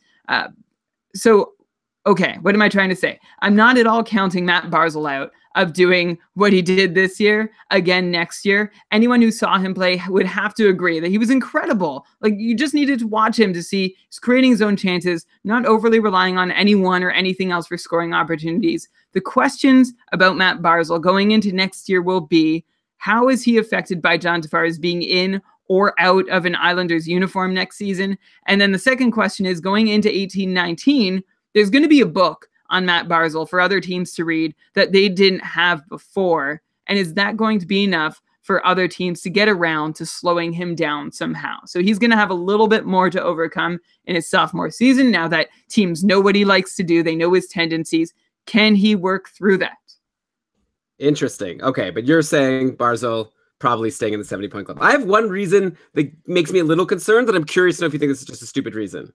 Okay, what am I trying to say? I'm not at all counting Matt Barzal out of doing what he did this year again next year. Anyone who saw him play would have to agree that he was incredible. You just needed to watch him to see he's creating his own chances, not overly relying on anyone or anything else for scoring opportunities. The questions about Matt Barzal going into next year will be, how is he affected by John Tavares being in or out of an Islanders uniform next season? And then the second question is, going into 18-19, there's going to be a book on Matt Barzal for other teams to read that they didn't have before. And is that going to be enough for other teams to get around to slowing him down somehow? So he's going to have a little bit more to overcome in his sophomore season now that teams know what he likes to do. They know his tendencies. Can he work through that? Interesting. Okay, but you're saying Barzal probably staying in the 70-point club. I have one reason that makes me a little concerned, that I'm curious to know if you think this is just a stupid reason.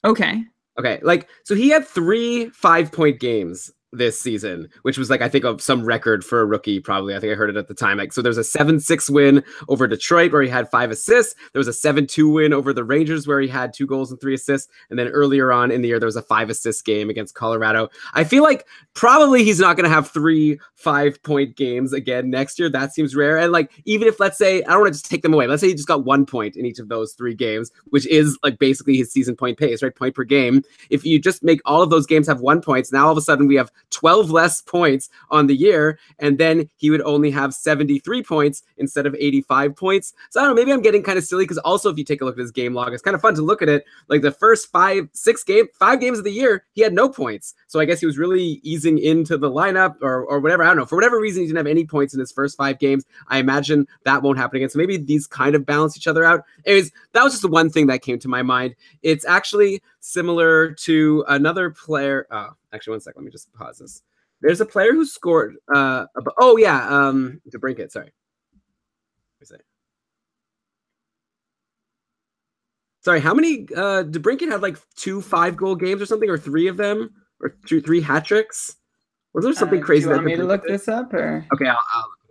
Okay. Okay, so he had 3 5-point games this season, which was I think of some record for a rookie, probably. I think I heard it at the time. So there's a 7-6 win over Detroit where he had 5 assists. There was a 7-2 win over the Rangers where he had 2 goals and 3 assists. And then earlier on in the year, there was a 5-assist game against Colorado. I feel like probably he's not going to have 3 5-point games again next year. That seems rare. And even if, let's say, I don't want to just take them away. Let's say he just got 1 point in each of those 3 games, which is basically his season point pace, right? Point per game. If you just make all of those games have 1 point, now all of a sudden we have 12 less points on the year, and then he would only have 73 points instead of 85 points. So I don't know, maybe I'm getting kind of silly, because also if you take a look at his game log, it's kind of fun to look at it. The first 5 games of the year, he had no points. So I guess he was really easing into the lineup or whatever. I don't know. For whatever reason, he didn't have any points in his first 5 games. I imagine that won't happen again. So maybe these kind of balance each other out. Anyways, that was just the one thing that came to my mind. It's actually similar to another player. Actually, one second. Let me just pause this. There's a player who scored. DeBrincat. Sorry. Sorry, how many? DeBrincat had 2 5-goal games or something, or 3 of them, or 3 hat tricks. Was there something crazy? Do you want me to look this up, or? Okay,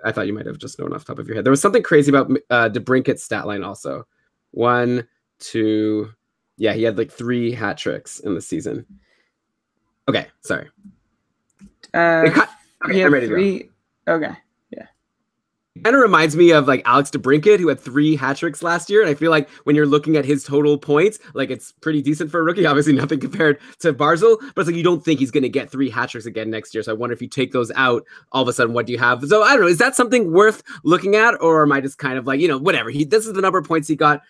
I thought you might have just known off the top of your head. There was something crazy about DeBrincat's stat line also. 1, 2. Yeah, he had 3 hat tricks in the season. Okay, sorry. Okay, I'm ready to go. Okay, yeah. It kind of reminds me of Alex DeBrincat, who had 3 hat tricks last year. And I feel like when you're looking at his total points, it's pretty decent for a rookie. Obviously, nothing compared to Barzal, but it's you don't think he's going to get 3 hat tricks again next year. So I wonder if you take those out, all of a sudden, what do you have? So I don't know. Is that something worth looking at, or am I just kind of whatever? This is the number of points he got.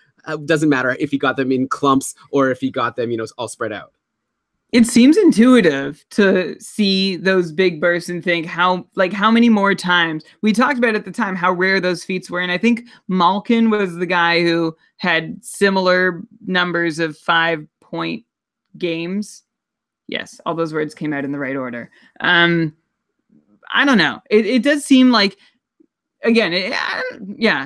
Doesn't matter if he got them in clumps or if he got them, all spread out. It seems intuitive to see those big bursts and think how many more times. We talked about at the time how rare those feats were, and I think Malkin was the guy who had similar numbers of 5-point games. Yes, all those words came out in the right order. I don't know. It does seem like, again,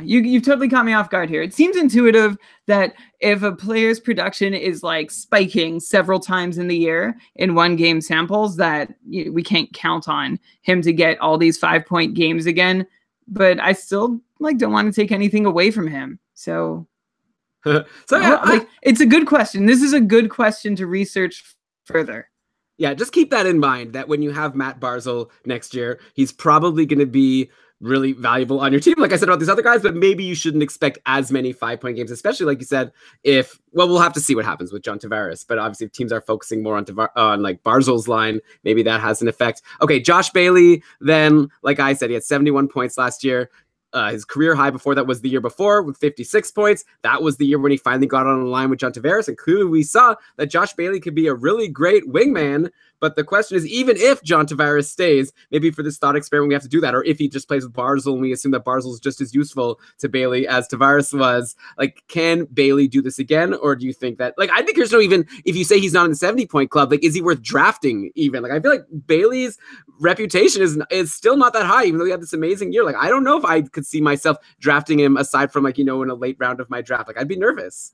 you've totally caught me off guard here. It seems intuitive that if a player's production is spiking several times in the year in 1 game samples, that we can't count on him to get all these 5-point games again. But I still don't want to take anything away from him. So, it's a good question. This is a good question to research further. Yeah, just keep that in mind, that when you have Matt Barzal next year, he's probably going to be really valuable on your team, like I said about these other guys, but maybe you shouldn't expect as many 5-point games, especially like you said, we'll have to see what happens with John Tavares, but obviously if teams are focusing more on like Barzal's line, maybe that has an effect. Okay, Josh Bailey, then, like I said, he had 71 points last year. His career high before that was the year before with 56 points. That was the year when he finally got on the line with John Tavares. And clearly we saw that Josh Bailey could be a really great wingman. But the question is, even if John Tavares stays, maybe for this thought experiment, we have to do that. Or if he just plays with Barzal and we assume that Barzal is just as useful to Bailey as Tavares was, like, can Bailey do this again? Or do you think that, like, I think there's no even, if you say he's not in the 70-point club, like, is he worth drafting even? Like, I feel like Bailey's reputation is still not that high, even though he had this amazing year. Like, I don't know if I could see myself drafting him aside from, like, in a late round of my draft. Like, I'd be nervous.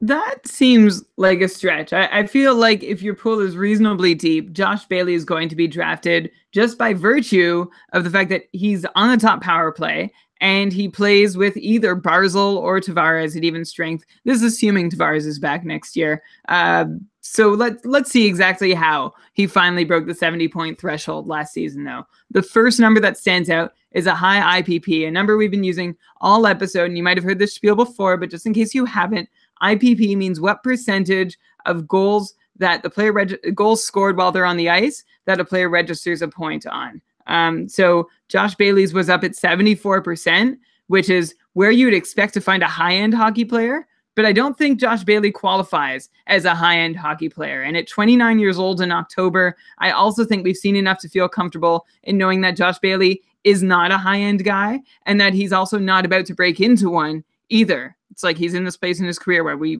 That seems like a stretch. I feel like if your pool is reasonably deep, Josh Bailey is going to be drafted just by virtue of the fact that he's on the top power play and he plays with either Barzal or Tavares at even strength. This is assuming Tavares is back next year. So let's see exactly how he finally broke the 70-point threshold last season, though. The first number that stands out is a high IPP, a number we've been using all episode, and you might have heard this spiel before, but just in case you haven't, IPP means what percentage of goals that the player goals scored while they're on the ice that a player registers a point on. So Josh Bailey's was up at 74%, which is where you would expect to find a high-end hockey player. But I don't think Josh Bailey qualifies as a high-end hockey player. And at 29 years old in October, I also think we've seen enough to feel comfortable in knowing that Josh Bailey is not a high-end guy and that he's also not about to break into one either. It's like he's in this place in his career where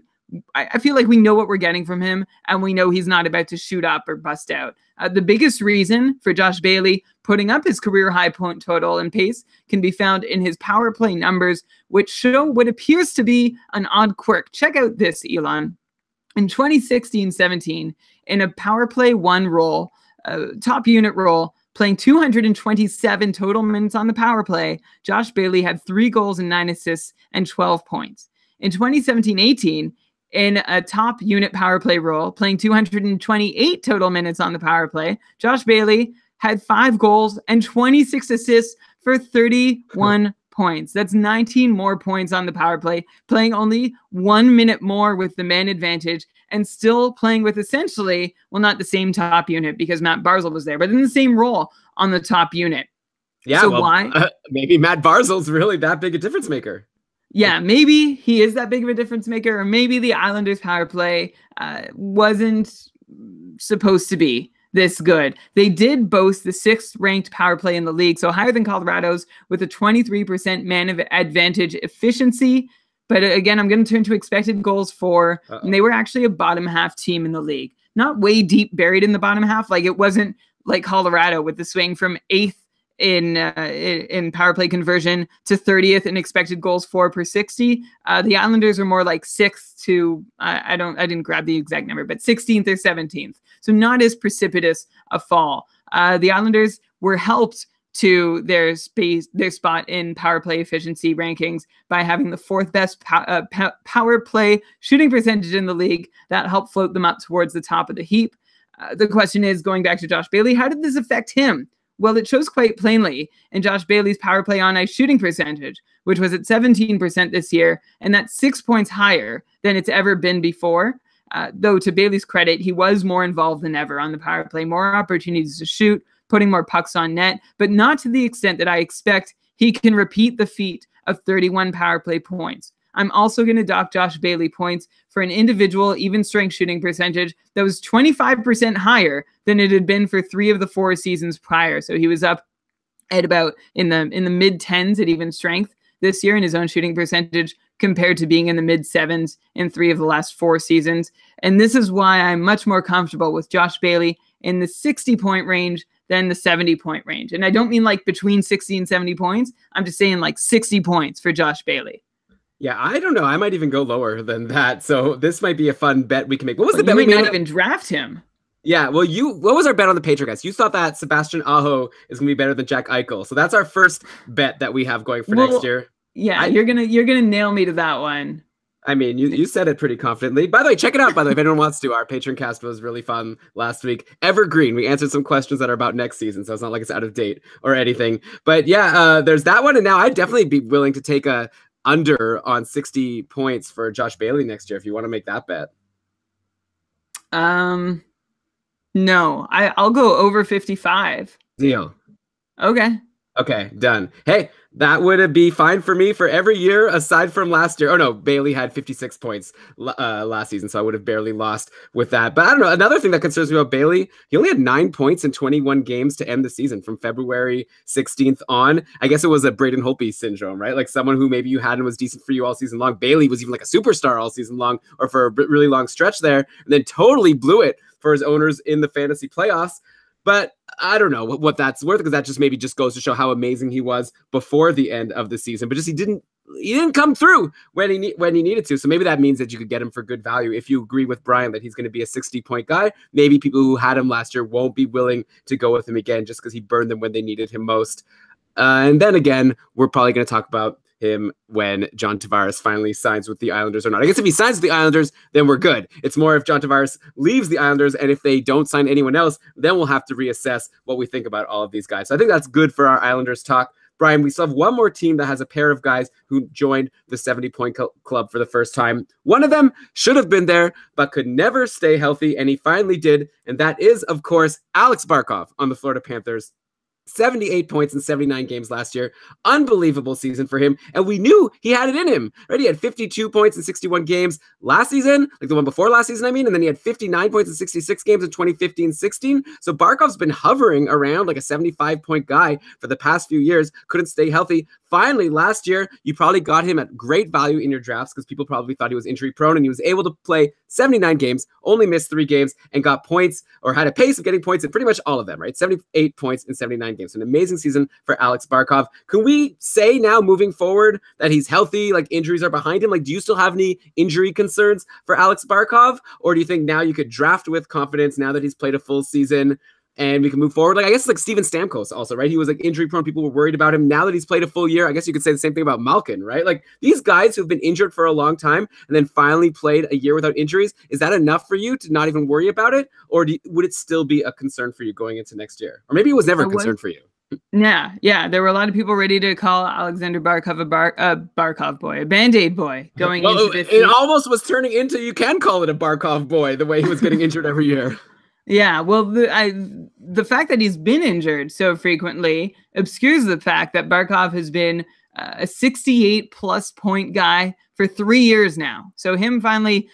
I feel like we know what we're getting from him and we know he's not about to shoot up or bust out. The biggest reason for Josh Bailey putting up his career high point total and pace can be found in his power play numbers, which show what appears to be an odd quirk. Check out this, Elon. In 2016-17, in a power play 1 role, top unit role, playing 227 total minutes on the power play, Josh Bailey had 3 goals and 9 assists and 12 points. In 2017-18, in a top unit power play role, playing 228 total minutes on the power play, Josh Bailey had 5 goals and 26 assists for 31 points. That's 19 more points on the power play, playing only 1 minute more with the man advantage and still playing with essentially, well, not the same top unit because Matt Barzal was there, but in the same role on the top unit. Yeah, so well, why? Maybe Matt Barzal's really that big a difference maker. Yeah, maybe he is that big of a difference maker, or maybe the Islanders' power play wasn't supposed to be this good. They did boast the 6th ranked power play in the league, so higher than Colorado's with a 23% man of advantage efficiency. But again, I'm going to turn to expected goals for, and they were actually a bottom half team in the league. Not way deep buried in the bottom half. Like it wasn't like Colorado with the swing from 8th in power play conversion to 30th in expected goals for per 60. The Islanders are more like 6th to I didn't grab the exact number, but 16th or 17th. So not as precipitous a fall. The Islanders were helped to their spot in power play efficiency rankings by having the 4th best power play shooting percentage in the league. That helped float them up towards the top of the heap. The question is, going back to Josh Bailey, how did this affect him? Well, it shows quite plainly in Josh Bailey's power play on ice shooting percentage, which was at 17% this year, and that's 6 points higher than it's ever been before. Though to Bailey's credit, he was more involved than ever on the power play, more opportunities to shoot, putting more pucks on net, but not to the extent that I expect he can repeat the feat of 31 power play points. I'm also going to dock Josh Bailey points for an individual even strength shooting percentage that was 25% higher than it had been for 3 of the 4 seasons prior. So he was up at about in the mid 10s at even strength this year in his own shooting percentage compared to being in the mid 7s in 3 of the last 4 seasons. And this is why I'm much more comfortable with Josh Bailey in the 60-point range than the 70-point range. And I don't mean like between 60 and 70 points. I'm just saying like 60 points for Josh Bailey. Yeah, I don't know. I might even go lower than that. So this might be a fun bet we can make. What was the bet we made? You might not even draft him. Yeah, well, what was our bet on the Patriots? You thought that Sebastian Aho is going to be better than Jack Eichel. So that's our first bet that we have going for next year. Yeah, you're gonna nail me to that one. I mean, you said it pretty confidently. By the way, check it out. By the way, if anyone wants to, our patron cast was really fun last week. Evergreen. We answered some questions that are about next season, so it's not like it's out of date or anything. But yeah, there's that one. And now I'd definitely be willing to take a under on 60 points for Josh Bailey next year if you want to make that bet. No, I'll go over 55. Deal. Okay. Okay, done. Hey, that would be fine for me for every year aside from last year. Oh no, Bailey had 56 points last season, so I would have barely lost with that. But I don't know. Another thing that concerns me about Bailey, he only had 9 points in 21 games to end the season from February 16th on. I guess it was a Braden Holtby syndrome, right? Like someone who maybe you had and was decent for you all season long. Bailey was even like a superstar all season long or for a really long stretch there, and then totally blew it for his owners in the fantasy playoffs. But I don't know what that's worth, because that just maybe just goes to show how amazing he was before the end of the season. But just he didn't come through when he needed to. So maybe that means that you could get him for good value if you agree with Brian that he's going to be a 60-point guy. Maybe people who had him last year won't be willing to go with him again just because he burned them when they needed him most. And then again, we're probably going to talk about him when John Tavares finally signs with the Islanders or not. I guess if he signs with the Islanders, then we're good. It's more if John Tavares leaves the Islanders, and if they don't sign anyone else, then we'll have to reassess what we think about all of these guys. So I think that's good for our Islanders talk. Brian, we still have one more team that has a pair of guys who joined the 70-point club for the first time. One of them should have been there, but could never stay healthy, and he finally did. And that is, of course, Alex Barkov on the Florida Panthers. 78 points in 79 games last year. Unbelievable season for him. And we knew he had it in him, right? He had 52 points in 61 games last season, like the one before last season, I mean. And then he had 59 points in 66 games in 2015-16. So Barkov's been hovering around like a 75-point guy for the past few years. Couldn't stay healthy. Finally, last year, you probably got him at great value in your drafts because people probably thought he was injury prone, and he was able to play 79 games, only missed 3 games, and got points, or had a pace of getting points in pretty much all of them, right? 78 points in 79 games. An amazing season for Alex Barkov. Can we say now, moving forward, that he's healthy, like injuries are behind him? Like, do you still have any injury concerns for Alex Barkov? Or do you think now you could draft with confidence now that he's played a full season? And we can move forward. Like, I guess it's like Steven Stamkos also, right? He was like injury prone. People were worried about him. Now that he's played a full year, I guess you could say the same thing about Malkin, right? Like these guys who've been injured for a long time and then finally played a year without injuries, is that enough for you to not even worry about it? Or would it still be a concern for you going into next year? Or maybe it was never a concern for you. Yeah. There were a lot of people ready to call Alexander Barkov a Barkov boy, a Band-Aid boy going into this. It almost was turning into, you can call it a Barkov boy, the way he was getting injured every year. Yeah, well, the fact that he's been injured so frequently obscures the fact that Barkov has been a 68-plus point guy for 3 years now. So him finally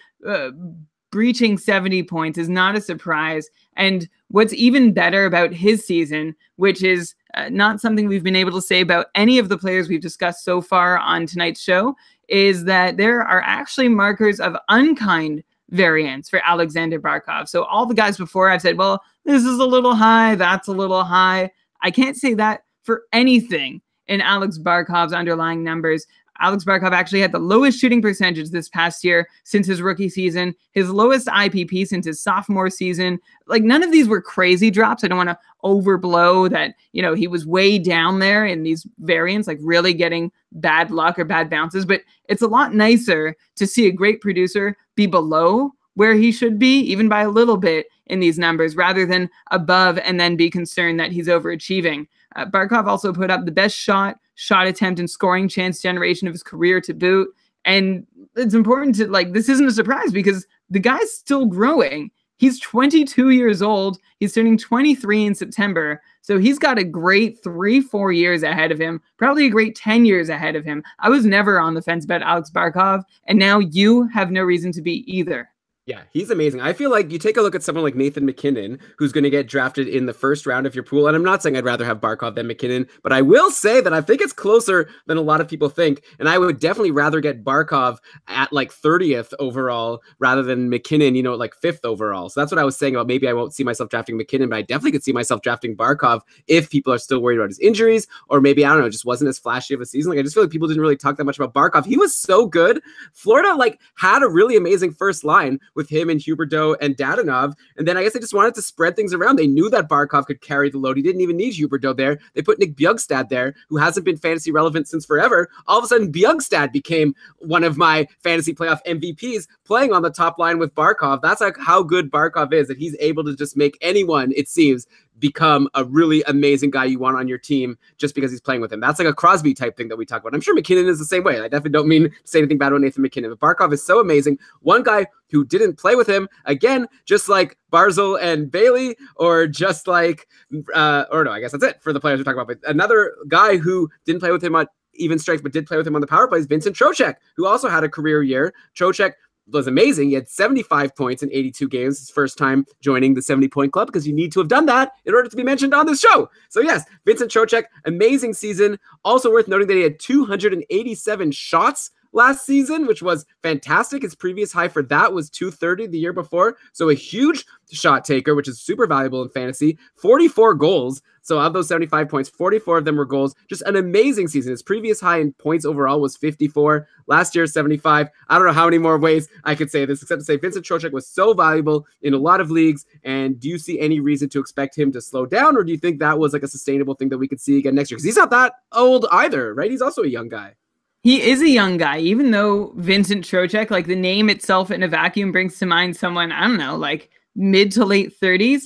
breaching 70 points is not a surprise. And what's even better about his season, which is not something we've been able to say about any of the players we've discussed so far on tonight's show, is that there are actually markers of unkind variance for Alexander Barkov. So all the guys before, I've said, well, this is a little high, that's a little high. I can't say that for anything in Alex Barkov's underlying numbers. Alex Barkov actually had the lowest shooting percentage this past year since his rookie season, his lowest IPP since his sophomore season. Like, none of these were crazy drops. I don't want to overblow that, he was way down there in these variants, like really getting bad luck or bad bounces. But it's a lot nicer to see a great producer be below where he should be, even by a little bit in these numbers, rather than above and then be concerned that he's overachieving. Barkov also put up the best shot attempt and scoring chance generation of his career to boot. And it's important to, this isn't a surprise because the guy's still growing. He's 22 years old. He's turning 23 in September. So he's got a great 3-4 years ahead of him, probably a great 10 years ahead of him. I was never on the fence about Alex Barkov, and now you have no reason to be either. Yeah, he's amazing. I feel like you take a look at someone like Nathan MacKinnon, who's going to get drafted in the first round of your pool. And I'm not saying I'd rather have Barkov than MacKinnon, but I will say that I think it's closer than a lot of people think. And I would definitely rather get Barkov at 30th overall rather than MacKinnon, 5th overall. So that's what I was saying about maybe I won't see myself drafting MacKinnon, but I definitely could see myself drafting Barkov if people are still worried about his injuries, or maybe, I don't know, just wasn't as flashy of a season. I just feel like people didn't really talk that much about Barkov. He was so good. Florida had a really amazing first line with him and Huberdeau and Dadonov. And then I guess they just wanted to spread things around. They knew that Barkov could carry the load. He didn't even need Huberdeau there. They put Nick Bjugstad there, who hasn't been fantasy relevant since forever. All of a sudden, Bjugstad became one of my fantasy playoff MVPs, playing on the top line with Barkov. That's like how good Barkov is, that he's able to just make anyone, it seems, become a really amazing guy you want on your team just because he's playing with him. That's like a Crosby type thing that we talk about. I'm sure McKinnon is the same way. I definitely don't mean to say anything bad about Nathan McKinnon, but Barkov is so amazing. One guy who didn't play with him, again, just like Barzal and Bailey, or just like, or no, I guess that's it for the players we're talking about. But another guy who didn't play with him on even strength, but did play with him on the power play is Vincent Trocheck, who also had a career year. Trocheck was amazing. He had 75 points in 82 games, his first time joining the 70-point club, because you need to have done that in order to be mentioned on this show. So yes, Vincent Trocheck, amazing season. Also worth noting that he had 287 shots last season, which was fantastic. His previous high for that was 230 the year before. So a huge shot taker, which is super valuable in fantasy. 44 goals. So of those 75 points, 44 of them were goals. Just an amazing season. His previous high in points overall was 54. Last year, 75. I don't know how many more ways I could say this, except to say Vincent Trocheck was so valuable in a lot of leagues. And do you see any reason to expect him to slow down? Or do you think that was like a sustainable thing that we could see again next year? Because he's not that old either, right? He's also a young guy. He is a young guy, even though Vincent Trocheck, like the name itself in a vacuum, brings to mind someone, I don't know, like mid to late 30s.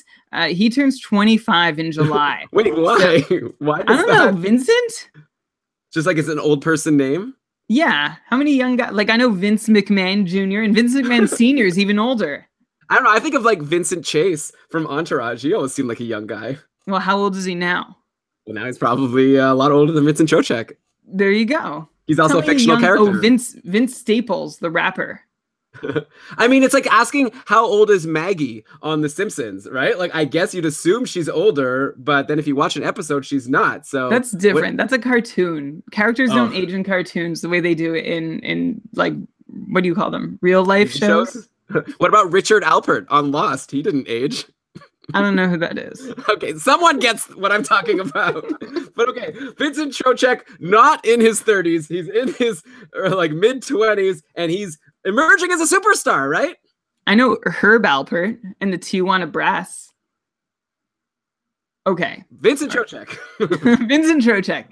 He turns 25 in July. Wait, why? So, why? I don't know, Vincent? Just like it's an old person name? Yeah. How many young guys? Like I know Vince McMahon Jr. and Vince McMahon Sr. is even older. I don't know. I think of like Vincent Chase from Entourage. He always seemed like a young guy. Well, how old is he now? Well, now he's probably a lot older than Vincent Trocheck. There you go. He's also a fictional character. Oh, Vince Staples, the rapper. I mean, it's like asking how old is Maggie on The Simpsons, right? Like, I guess you'd assume she's older, but then if you watch an episode, she's not. So that's different. That's a cartoon. Characters don't age in cartoons the way they do in like, what do you call them? Real life shows? What about Richard Alpert on Lost? He didn't age. I don't know who that is. Okay, someone gets what I'm talking about. But okay, Vincent Trocheck, not in his 30s. He's in his like mid-20s, and he's emerging as a superstar, right? I know Herb Alpert and the Tijuana Brass. Okay. Vincent Trocheck. Vincent Trocheck.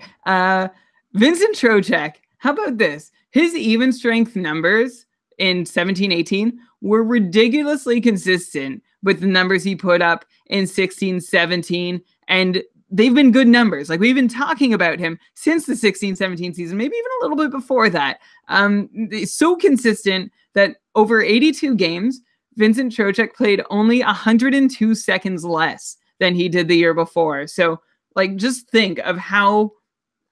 Vincent Trocheck, how about this? His even strength numbers in 17-18 were ridiculously consistent with the numbers he put up in 16-17, and they've been good numbers. Like, we've been talking about him since the 16-17 season, maybe even a little bit before that. It's so consistent that over 82 games, Vincent Trocheck played only 102 seconds less than he did the year before. So, like, just think of how,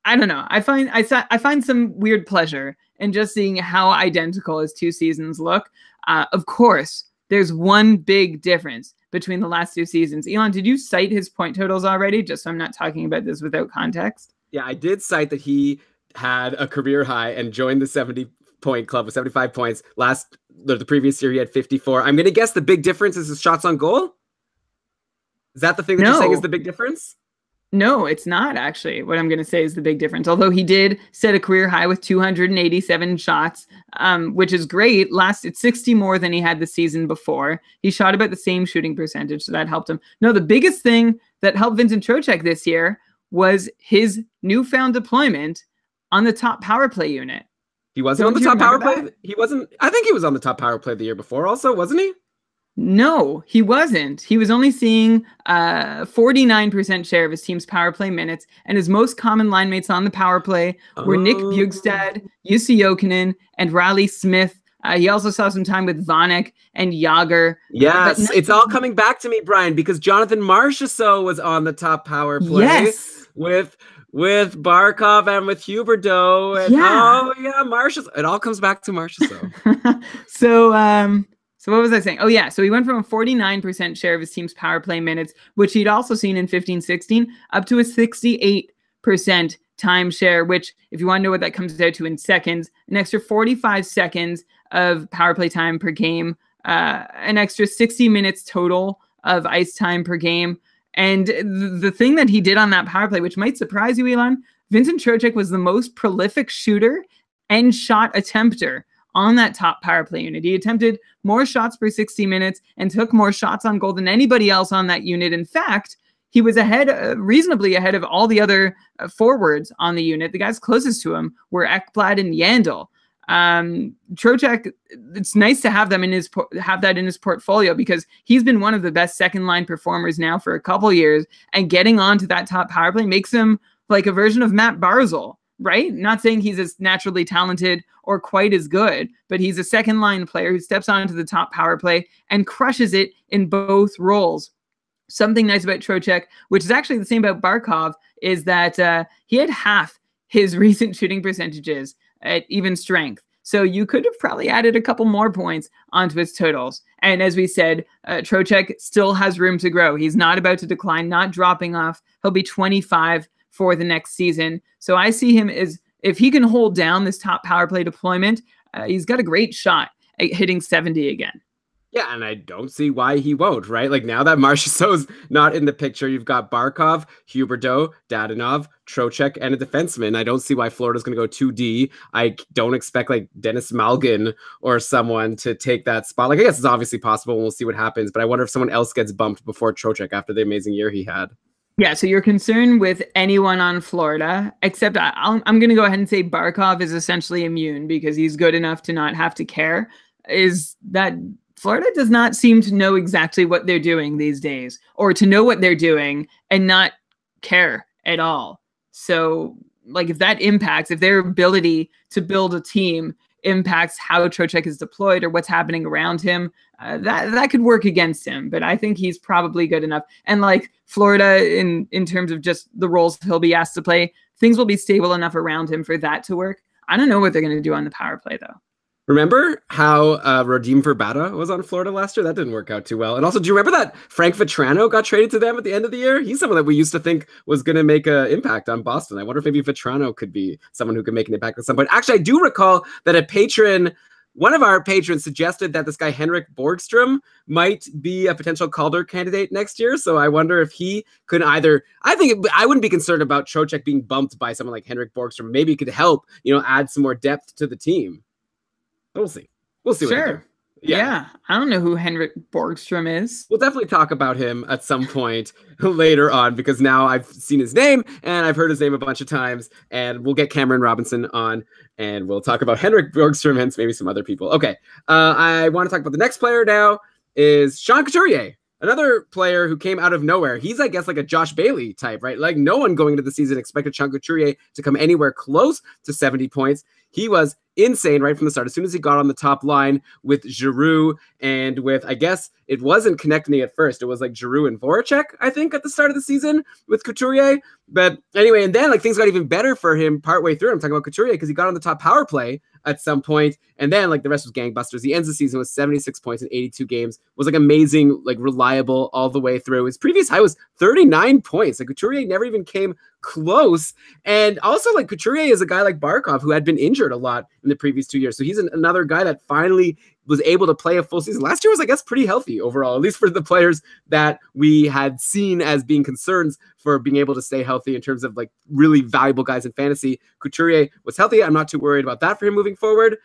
I don't know, I find some weird pleasure in just seeing how identical his two seasons look. Of course, there's one big difference between the last two seasons. Elon, did you cite his point totals already? Just so I'm not talking about this without context. Yeah, I did cite that he had a career high and joined the 70-point club with 75 points. The previous year, he had 54. I'm going to guess the big difference is his shots on goal. Is that the thing that you're saying is the big difference? No, it's not actually. What I'm going to say is the big difference. Although he did set a career high with 287 shots, which is great. It's 60 more than he had the season before. He shot about the same shooting percentage, so that helped him. No, the biggest thing that helped Vincent Trocheck this year was his newfound deployment on the top power play unit. He wasn't on the top power play? He wasn't. I think he was on the top power play the year before also, wasn't he? No, he wasn't. He was only seeing 49% share of his team's power play minutes, and his most common line mates on the power play were Nick Bjugstad, Jussi Jokinen, and Riley Smith. He also saw some time with Vanek and Jágr. Yes, it's all coming back to me, Brian, because Jonathan Marchessault was on the top So with Barkov and with Huberdeau. And Marchessault. It all comes back to Marchessault. So what was I saying? Oh, yeah. So he went from a 49% share of his team's power play minutes, which he'd also seen in 15-16, up to a 68% time share, which, if you want to know what that comes out to in seconds, an extra 45 seconds of power play time per game, an extra 60 minutes total of ice time per game. And the thing that he did on that power play, which might surprise you, Elon, Vincent Trocheck was the most prolific shooter and shot attempter on that top power play unit. He attempted more shots per 60 minutes and took more shots on goal than anybody else on that unit. In fact, he was reasonably ahead of all the other forwards on the unit. The guys closest to him were Ekblad and Yandel. Trocheck, it's nice to have that in his portfolio, because he's been one of the best second line performers now for a couple years, and getting onto that top power play makes him like a version of Matt Barzal, right? Not saying he's as naturally talented or quite as good, but he's a second line player who steps onto the top power play and crushes it in both roles. Something nice about Trocheck, which is actually the same about Barkov, is that he had half his recent shooting percentages at even strength. So you could have probably added a couple more points onto his totals. And as we said, Trocheck still has room to grow. He's not about to decline, not dropping off. He'll be 25 for the next season. So I see him as, if he can hold down this top power play deployment, he's got a great shot at hitting 70 again. Yeah, and I don't see why he won't, right? Like, now that Marchessault's not in the picture, you've got Barkov, Huberdeau, Dadonov, Trocheck, and a defenseman. I don't see why Florida's going to go 2D. I don't expect, like, Dennis Malgin or someone to take that spot. Like, I guess it's obviously possible, and we'll see what happens, but I wonder if someone else gets bumped before Trocheck after the amazing year he had. Yeah, so you're concerned with anyone on Florida, except I'm going to go ahead and say Barkov is essentially immune because he's good enough to not have to care. Is that Florida does not seem to know exactly what they're doing these days, or to know what they're doing and not care at all. So, like, if their ability to build a team impacts how Trocheck is deployed or what's happening around him, that could work against him. But I think he's probably good enough. And like Florida, in terms of just the roles he'll be asked to play, things will be stable enough around him for that to work. I don't know what they're going to do on the power play, though. Remember how Radim Verbata was on Florida last year? That didn't work out too well. And also, do you remember that Frank Vetrano got traded to them at the end of the year? He's someone that we used to think was going to make an impact on Boston. I wonder if maybe Vetrano could be someone who could make an impact at some point. Actually, I do recall that one of our patrons suggested that this guy Henrik Borgstrom might be a potential Calder candidate next year. So I wonder if he could I wouldn't be concerned about Trocheck being bumped by someone like Henrik Borgstrom. Maybe it could help, add some more depth to the team. We'll see. We'll see. Sure. Yeah. I don't know who Henrik Borgstrom is. We'll definitely talk about him at some point later on, because now I've seen his name and I've heard his name a bunch of times, and we'll get Cameron Robinson on and we'll talk about Henrik Borgstrom and maybe some other people. Okay. I want to talk about the next player now is Sean Couturier. Another player who came out of nowhere. He's, I guess, like a Josh Bailey type, right? Like, no one going into the season expected Sean Couturier to come anywhere close to 70 points. He was insane right from the start. As soon as he got on the top line with Giroux and with, I guess it wasn't connecting at first. It was like Giroux and Voracek, I think, at the start of the season with Couturier. But anyway, and then like things got even better for him partway through. I'm talking about Couturier because he got on the top power play at some point, and then like the rest was gangbusters. He ends the season with 76 points in 82 games. Was like amazing, like reliable all the way through. His previous high was 39 points. Like Couturier never even came close. And also like Couturier is a guy like Barkov who had been injured a lot in the previous 2 years. So he's another guy that finally was able to play a full season. Last year was, I guess, pretty healthy overall, at least for the players that we had seen as being concerns for being able to stay healthy in terms of like really valuable guys in fantasy. Couturier was healthy. I'm not too worried about that for him moving forward.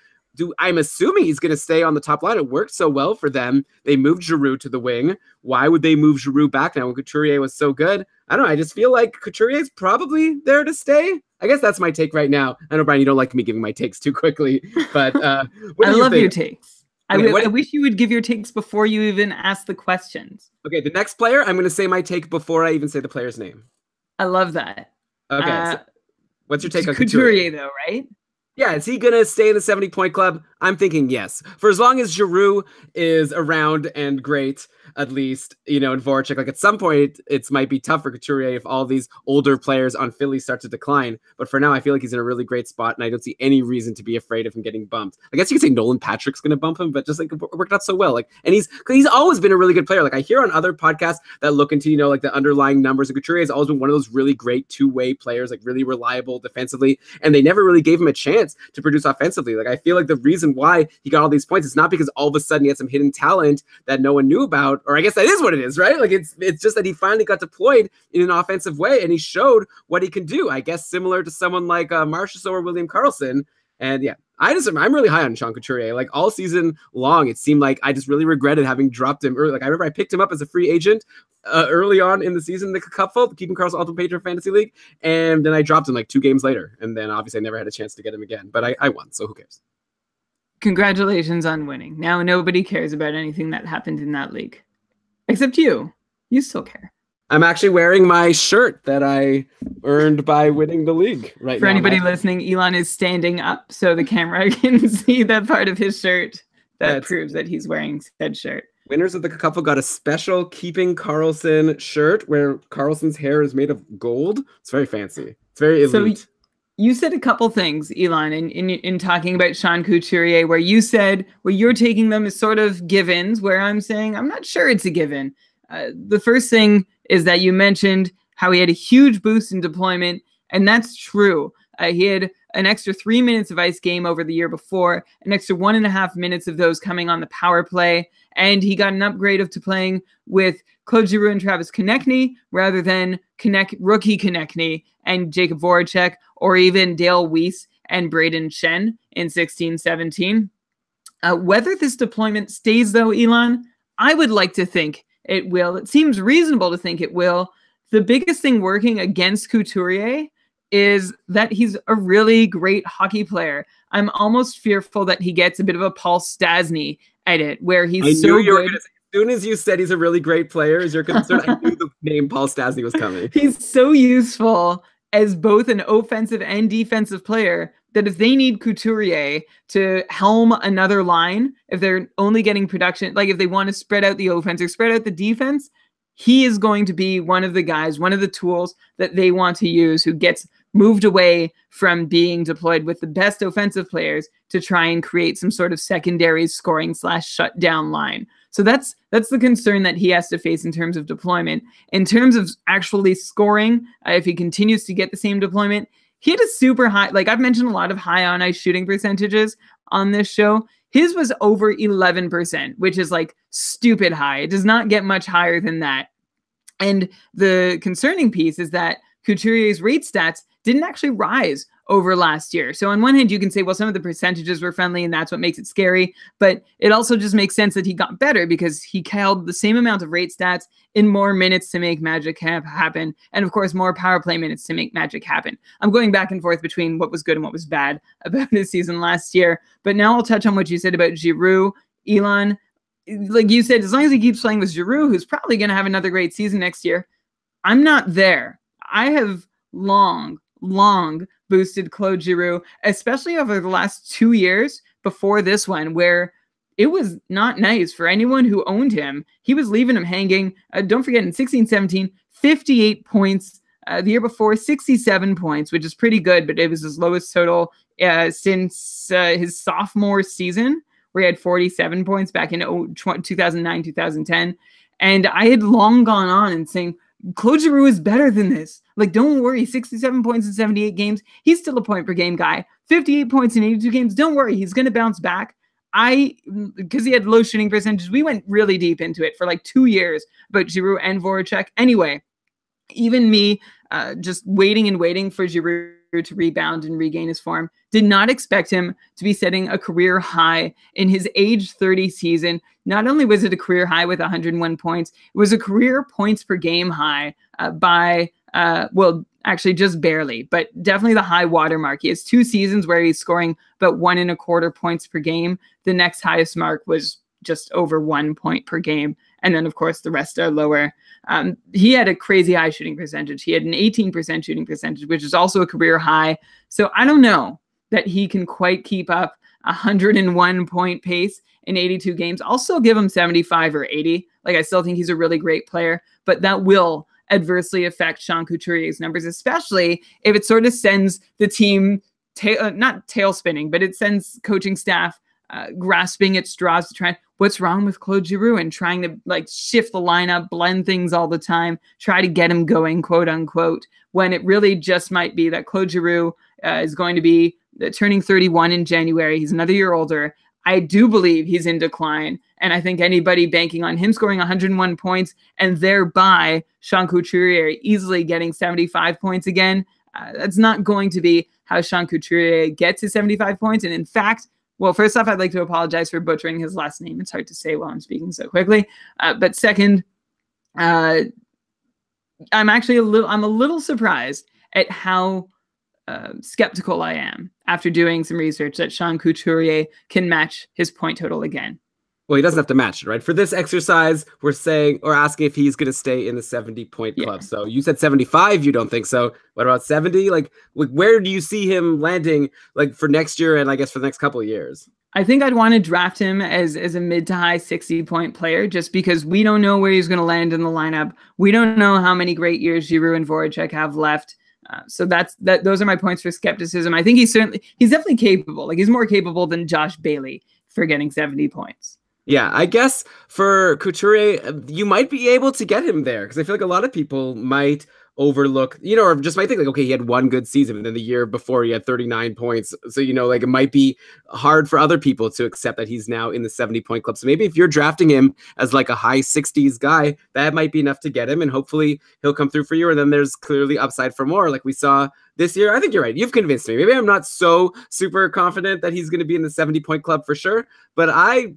I'm assuming he's going to stay on the top line. It worked so well for them. They moved Giroux to the wing. Why would they move Giroux back now when Couturier was so good? I don't know. I just feel like Couturier is probably there to stay. I guess that's my take right now. I know, Brian, you don't like me giving my takes too quickly, but I love your takes. Okay, I wish you would give your takes before you even ask the questions. Okay, the next player, I'm going to say my take before I even say the player's name. I love that. Okay, so what's your take on Couturier, though, right? Yeah, is he going to stay in the 70-point club? I'm thinking yes. For as long as Giroux is around and great, at least, and Voracek, like at some point, it might be tough for Couturier if all these older players on Philly start to decline. But for now, I feel like he's in a really great spot, and I don't see any reason to be afraid of him getting bumped. I guess you could say Nolan Patrick's going to bump him, but just like it worked out so well. Like, and he's always been a really good player. Like I hear on other podcasts that look into, like the underlying numbers, and Couturier has always been one of those really great two-way players, like really reliable defensively, and they never really gave him a chance to produce offensively. Like I feel like the reason why he got all these points is not because all of a sudden he had some hidden talent that no one knew about, or I guess that is what it is, right? Like it's just that he finally got deployed in an offensive way and he showed what he can do. I guess similar to someone like Marchessault or William Karlsson. And yeah, I'm really high on Sean Couturier. Like all season long, it seemed like I just really regretted having dropped him early. Like I remember I picked him up as a free agent early on in the season, the Cupful, keeping Karlsson Ultimate Patron Fantasy League, and then I dropped him like 2 games later, and then obviously I never had a chance to get him again. But I won, so who cares? Congratulations on winning. Now nobody cares about anything that happened in that league, except you. You still care. I'm actually wearing my shirt that I earned by winning the league right For now. anybody listening, Elon is standing up so the camera can see that part of his shirt that proves that he's wearing said shirt. Winners of the Cupful got a special Keeping Karlsson shirt where Karlsson's hair is made of gold. It's very fancy. It's very elite. So you said a couple things, Elon, in talking about Sean Couturier, where you said where you're taking them as sort of givens, where I'm saying I'm not sure it's a given. The first thing is that you mentioned how he had a huge boost in deployment, and that's true. He had an extra 3 minutes of ice game over the year before, an extra 1.5 minutes of those coming on the power play, and he got an upgrade to playing with Claude Giroux and Travis Konechny rather than rookie Konechny and Jacob Voracek, or even Dale Weiss and Braden Shen in 16-17. Whether this deployment stays, though, Elon, I would like to think it will. It seems reasonable to think it will. The biggest thing working against Couturier is that he's a really great hockey player. I'm almost fearful that he gets a bit of a Paul Stastny edit, where he's so good. As soon as you said he's a really great player, is your concern? I knew the name Paul Stastny was coming. He's so useful as both an offensive and defensive player that if they need Couturier to helm another line, if they're only getting production, like if they want to spread out the offense or spread out the defense, he is going to be one of the guys, one of the tools that they want to use, who gets moved away from being deployed with the best offensive players to try and create some sort of secondary scoring / shutdown line. So that's the concern that he has to face in terms of deployment. In terms of actually scoring, if he continues to get the same deployment, he had a super high, like I've mentioned a lot of high on ice shooting percentages on this show. His was over 11%, which is like stupid high. It does not get much higher than that. And the concerning piece is that Couturier's rate stats didn't actually rise over last year. So on one hand, you can say, well, some of the percentages were friendly and that's what makes it scary. But it also just makes sense that he got better because he held the same amount of rate stats in more minutes to make magic happen. And of course, more power play minutes to make magic happen. I'm going back and forth between what was good and what was bad about his season last year. But now I'll touch on what you said about Giroux. Elon, like you said, as long as he keeps playing with Giroux, who's probably going to have another great season next year, I'm not there. I have long boosted Claude Giroux, especially over the last 2 years before this one, where it was not nice for anyone who owned him. He was leaving him hanging. Don't forget, in 16-17, 58 points. The year before, 67 points, which is pretty good, but it was his lowest total since his sophomore season, where he had 47 points back in 2009, 2010. And I had long gone on and saying, Claude Giroux is better than this. Like, don't worry, 67 points in 78 games. He's still a point per game guy. 58 points in 82 games. Don't worry, he's going to bounce back. Because he had low shooting percentages, we went really deep into it for like 2 years about Giroux and Voracek. Anyway, even me just waiting for Giroux to rebound and regain his form, did not expect him to be setting a career high in his age 30 season. Not only was it a career high with 101 points, it was a career points per game high well, actually just barely, but definitely the high watermark. He has 2 seasons where he's scoring about 1.25 points per game. The next highest mark was just over 1 point per game. And then, of course, the rest are lower. He had a crazy high shooting percentage. He had an 18% shooting percentage, which is also a career high. So I don't know that he can quite keep up 101 point pace in 82 games. I'll still give him 75 or 80. Like, I still think he's a really great player, but that will adversely affect Sean Couturier's numbers, especially if it sort of sends the team, not tail spinning, but it sends coaching staff grasping at straws to try, what's wrong with Claude Giroux, and trying to like shift the lineup, blend things all the time, try to get him going, quote unquote, when it really just might be that Claude Giroux is going to be turning 31 in January. He's another year older. I do believe he's in decline. And I think anybody banking on him scoring 101 points and thereby Sean Couturier easily getting 75 points again, that's not going to be how Sean Couturier gets his 75 points. And in fact, well, first off, I'd like to apologize for butchering his last name. It's hard to say while I'm speaking so quickly. But second, I'm a little surprised at how skeptical I am after doing some research that Sean Couturier can match his point total again. Well, he doesn't have to match it, right? For this exercise, we're saying or asking if he's going to stay in the 70-point club. So you said 75, you don't think so. What about 70? Like, where do you see him landing, like, for next year and I guess for the next couple of years? I think I'd want to draft him as a mid to high 60-point player just because we don't know where he's going to land in the lineup. We don't know how many great years Giroux and Voracek have left. So those are my points for skepticism. I think he's definitely capable. Like, he's more capable than Josh Bailey for getting 70 points. Yeah, I guess for Couturier, you might be able to get him there because I feel like a lot of people might overlook, or just might think like, okay, he had one good season and then the year before he had 39 points. So, like it might be hard for other people to accept that he's now in the 70-point club. So maybe if you're drafting him as like a high 60s guy, that might be enough to get him and hopefully he'll come through for you. And then there's clearly upside for more like we saw this year. I think you're right. You've convinced me. Maybe I'm not so super confident that he's going to be in the 70-point club for sure, but I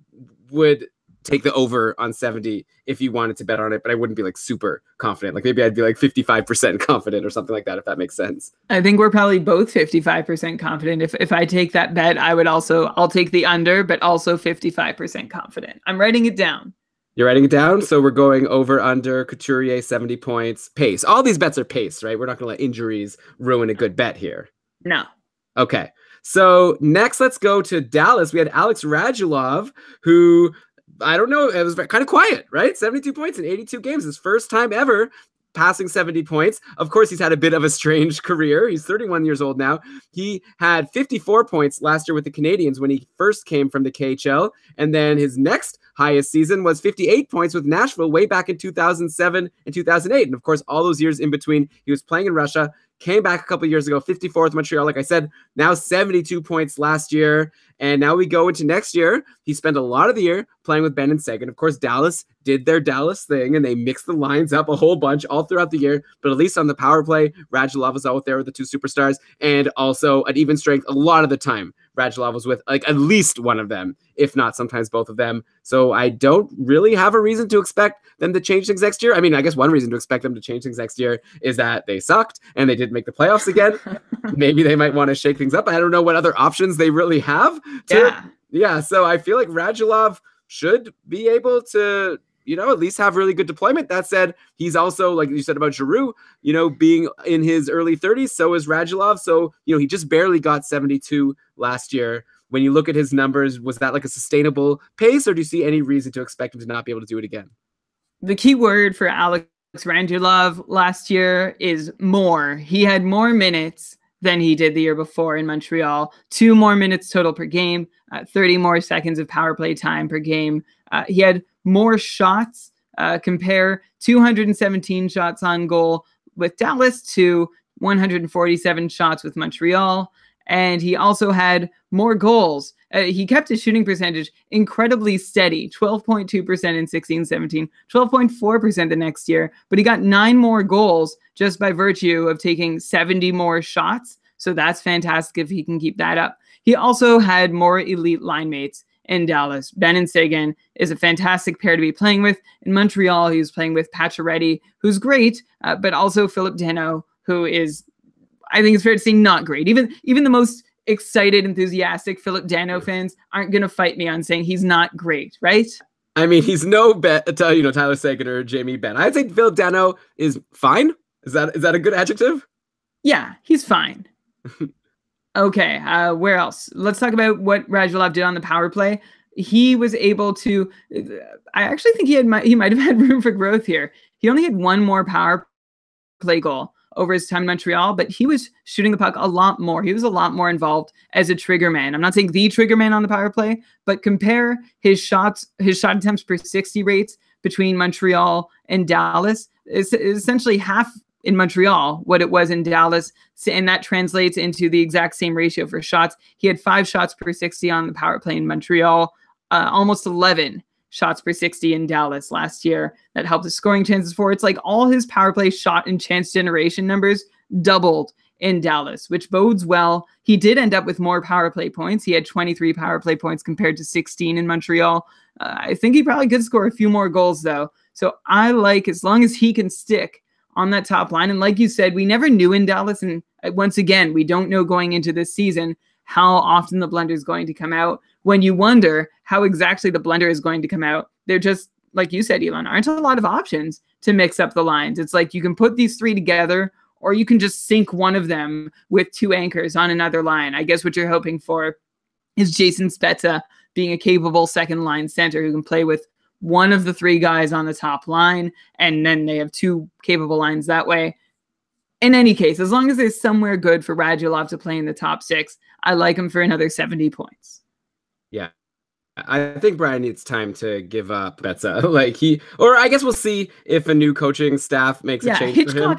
would take the over on 70 if you wanted to bet on it, but I wouldn't be like super confident. Like maybe I'd be like 55% confident or something like that, if that makes sense. I think we're probably both 55% confident. If I take that bet, I'll take the under, but also 55% confident. I'm writing it down. You're writing it down? So we're going over under Couturier 70 points pace. All these bets are pace, right? We're not going to let injuries ruin a good bet here. No. Okay. So next, let's go to Dallas. We had Alex Radulov, who, I don't know, it was kind of quiet, right? 72 points in 82 games. His first time ever passing 70 points. Of course, he's had a bit of a strange career. He's 31 years old now. He had 54 points last year with the Canadiens when he first came from the KHL. And then his next highest season was 58 points with Nashville way back in 2007 and 2008. And of course, all those years in between, he was playing in Russia, came back a couple of years ago, 54 with Montreal, like I said, now 72 points last year. And now we go into next year. He spent a lot of the year playing with Ben and Seguin. Of course, Dallas did their Dallas thing, and they mixed the lines up a whole bunch all throughout the year. But at least on the power play, Radulov was out there with the two superstars, and also at even strength a lot of the time. Radulov was with like at least one of them, if not sometimes both of them. So I don't really have a reason to expect them to change things next year. I mean, I guess one reason to expect them to change things next year is that they sucked and they didn't make the playoffs again. Maybe they might want to shake things up. I don't know what other options they really have. Yeah. So I feel like Radulov should be able to, at least have really good deployment. That said, he's also, like you said about Giroux, being in his early 30s. So is Radulov. So, he just barely got 72 last year. When you look at his numbers, was that like a sustainable pace, or do you see any reason to expect him to not be able to do it again? The key word for Alex Radulov last year is more. He had more minutes than he did the year before in Montreal. 2 more minutes total per game, 30 more seconds of power play time per game. He had more shots, compare 217 shots on goal with Dallas to 147 shots with Montreal. And he also had more goals. He kept his shooting percentage incredibly steady, 12.2% in 16-17, 12.4% the next year. But he got 9 more goals just by virtue of taking 70 more shots. So that's fantastic if he can keep that up. He also had more elite line mates in Dallas. Ben and Seguin is a fantastic pair to be playing with. In Montreal, he was playing with Pacioretty, who's great, but also Philip Danault, who is, I think it's fair to say, not great. Even the most excited, enthusiastic Philip Danault fans aren't going to fight me on saying he's not great, right? I mean, he's no Tyler Seguin or Jamie Benn. I'd say Philip Danault is fine. Is that a good adjective? Yeah, he's fine. Okay, where else? Let's talk about what Radulov did on the power play. He was able to, I actually think he might have had room for growth here. He only had 1 more power play goal over his time in Montreal, but he was shooting the puck a lot more. He was a lot more involved as a trigger man. I'm not saying the trigger man on the power play, but compare his shot attempts per 60 rates between Montreal and Dallas. It's essentially half in Montreal what it was in Dallas, and that translates into the exact same ratio for shots. He had 5 shots per 60 on the power play in Montreal, almost 11 shots per 60 in Dallas last year. That helped his scoring chances for. It's like all his power play shot and chance generation numbers doubled in Dallas, which bodes well. He did end up with more power play points. He had 23 power play points compared to 16 in Montreal. I think he probably could score a few more goals, though. So I like, as long as he can stick on that top line. And like you said, we never knew in Dallas. And once again, we don't know going into this season how often the blender is going to come out. When you wonder how exactly the blender is going to come out, they're just, like you said, Elon, aren't a lot of options to mix up the lines. It's like you can put these three together, or you can just sink one of them with two anchors on another line. I guess what you're hoping for is Jason Spezza being a capable second line center who can play with one of the three guys on the top line, and then they have two capable lines that way. In any case, as long as there's somewhere good for Radulov to play in the top six, I like him for another 70 points. Yeah. I think Brian needs time to give up Betza. Or I guess we'll see if a new coaching staff makes a change for him.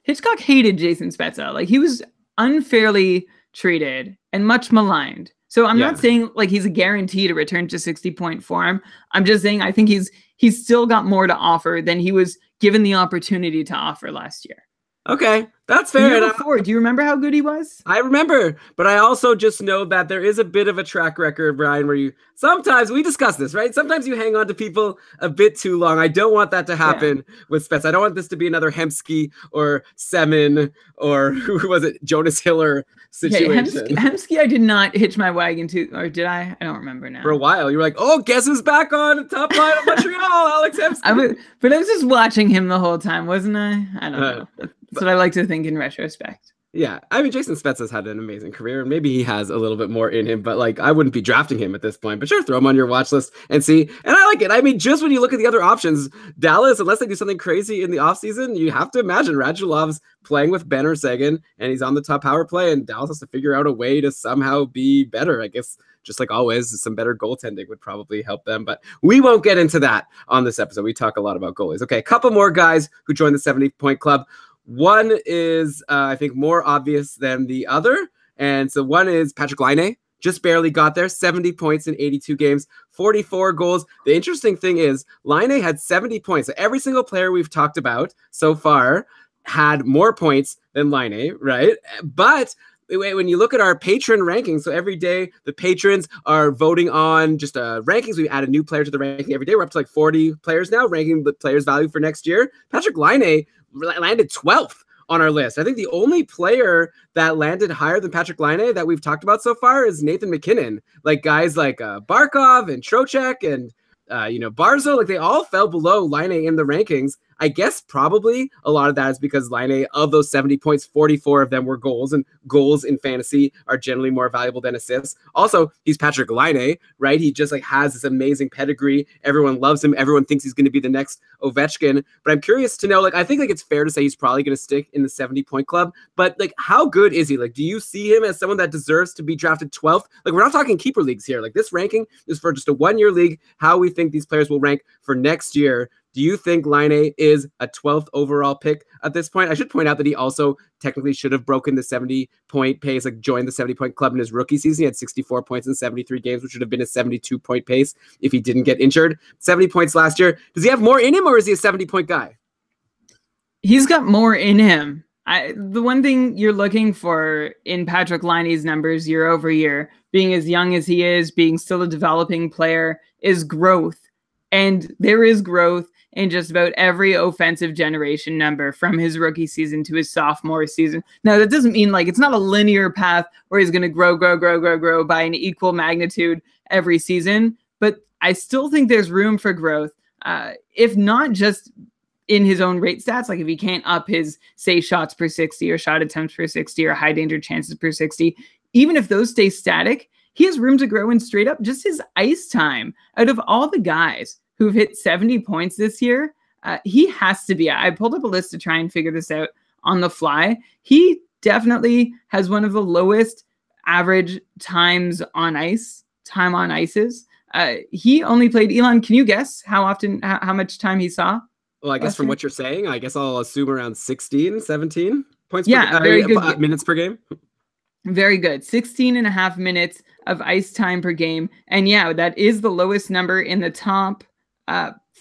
Hitchcock hated Jason Spezza. Like, he was unfairly treated and much maligned. So I'm not saying like he's a guarantee to return to 60-point form. I'm just saying I think he's still got more to offer than he was given the opportunity to offer last year. Okay, that's fair. Do you remember how good he was? I remember, but I also just know that there is a bit of a track record, Brian, where sometimes, we discuss this, right? Sometimes you hang on to people a bit too long. I don't want that to happen with Spets. I don't want this to be another Hemsky or Semin or who was it, Jonas Hiller situation. Hemsky, I did not hitch my wagon to, or did I? I don't remember now. For a while, you were like, oh, guess who's back on top line of Montreal, Alex Hemsky. But I was just watching him the whole time, wasn't I? I don't know. That's what I like to think in retrospect. Yeah, I mean, Jason Spezza has had an amazing career, and maybe he has a little bit more in him, but like, I wouldn't be drafting him at this point. But sure, throw him on your watch list and see. And I like it. I mean, just when you look at the other options, Dallas, unless they do something crazy in the offseason, you have to imagine Radulov's playing with Benner Sagan, and he's on the top power play, and Dallas has to figure out a way to somehow be better. I guess, just like always, some better goaltending would probably help them. But we won't get into that on this episode. We talk a lot about goalies. Okay, a couple more guys who joined the 70-point club. One is, I think, more obvious than the other. And so one is Patrick Laine, just barely got there, 70 points in 82 games, 44 goals. The interesting thing is Laine had 70 points. So every single player we've talked about so far had more points than Laine, right? But when you look at our patron rankings, so every day the patrons are voting on just rankings. We add a new player to the ranking every day. We're up to like 40 players now, ranking the players' value for next year. Patrick Laine landed 12th on our list. I think the only player that landed higher than Patrick Laine that we've talked about so far is Nathan McKinnon. Like guys like Barkov and Trocheck and Barzo, like they all fell below Laine in the rankings. I guess probably a lot of that is because Laine, of those 70 points, 44 of them were goals, and goals in fantasy are generally more valuable than assists. Also, he's Patrick Laine, right? He just like has this amazing pedigree. Everyone loves him. Everyone thinks he's going to be the next Ovechkin. But I'm curious to know, like, I think like it's fair to say he's probably going to stick in the 70-point club. But like, how good is he? Like, do you see him as someone that deserves to be drafted 12th? Like, we're not talking keeper leagues here. Like, this ranking is for just a one-year league. How we think these players will rank for next year. Do you think Laine is a 12th overall pick at this point? I should point out that he also technically should have broken the 70-point pace, like joined the 70-point club in his rookie season. He had 64 points in 73 games, which should have been a 72-point pace if he didn't get injured. 70 points last year. Does he have more in him, or is he a 70-point guy? He's got more in him. The one thing you're looking for in Patrick Laine's numbers year over year, being as young as he is, being still a developing player, is growth. And there is growth in just about every offensive generation number from his rookie season to his sophomore season. Now, that doesn't mean like it's not a linear path where he's going to grow by an equal magnitude every season, but I still think there's room for growth, if not just in his own rate stats, like if he can't up his, say, shots per 60 or shot attempts per 60 or high danger chances per 60, even if those stay static, he has room to grow in straight up just his ice time. Out of all the guys who've hit 70 points this year, he has to be. I pulled up a list to try and figure this out on the fly. He definitely has one of the lowest average time on ices. He only played, Elon, can you guess how much time he saw? Well, I guess from what you're saying, I guess I'll assume around 16, 17 points very good. Minutes per game. Very good. 16 and a half minutes of ice time per game. And yeah, that is the lowest number in the top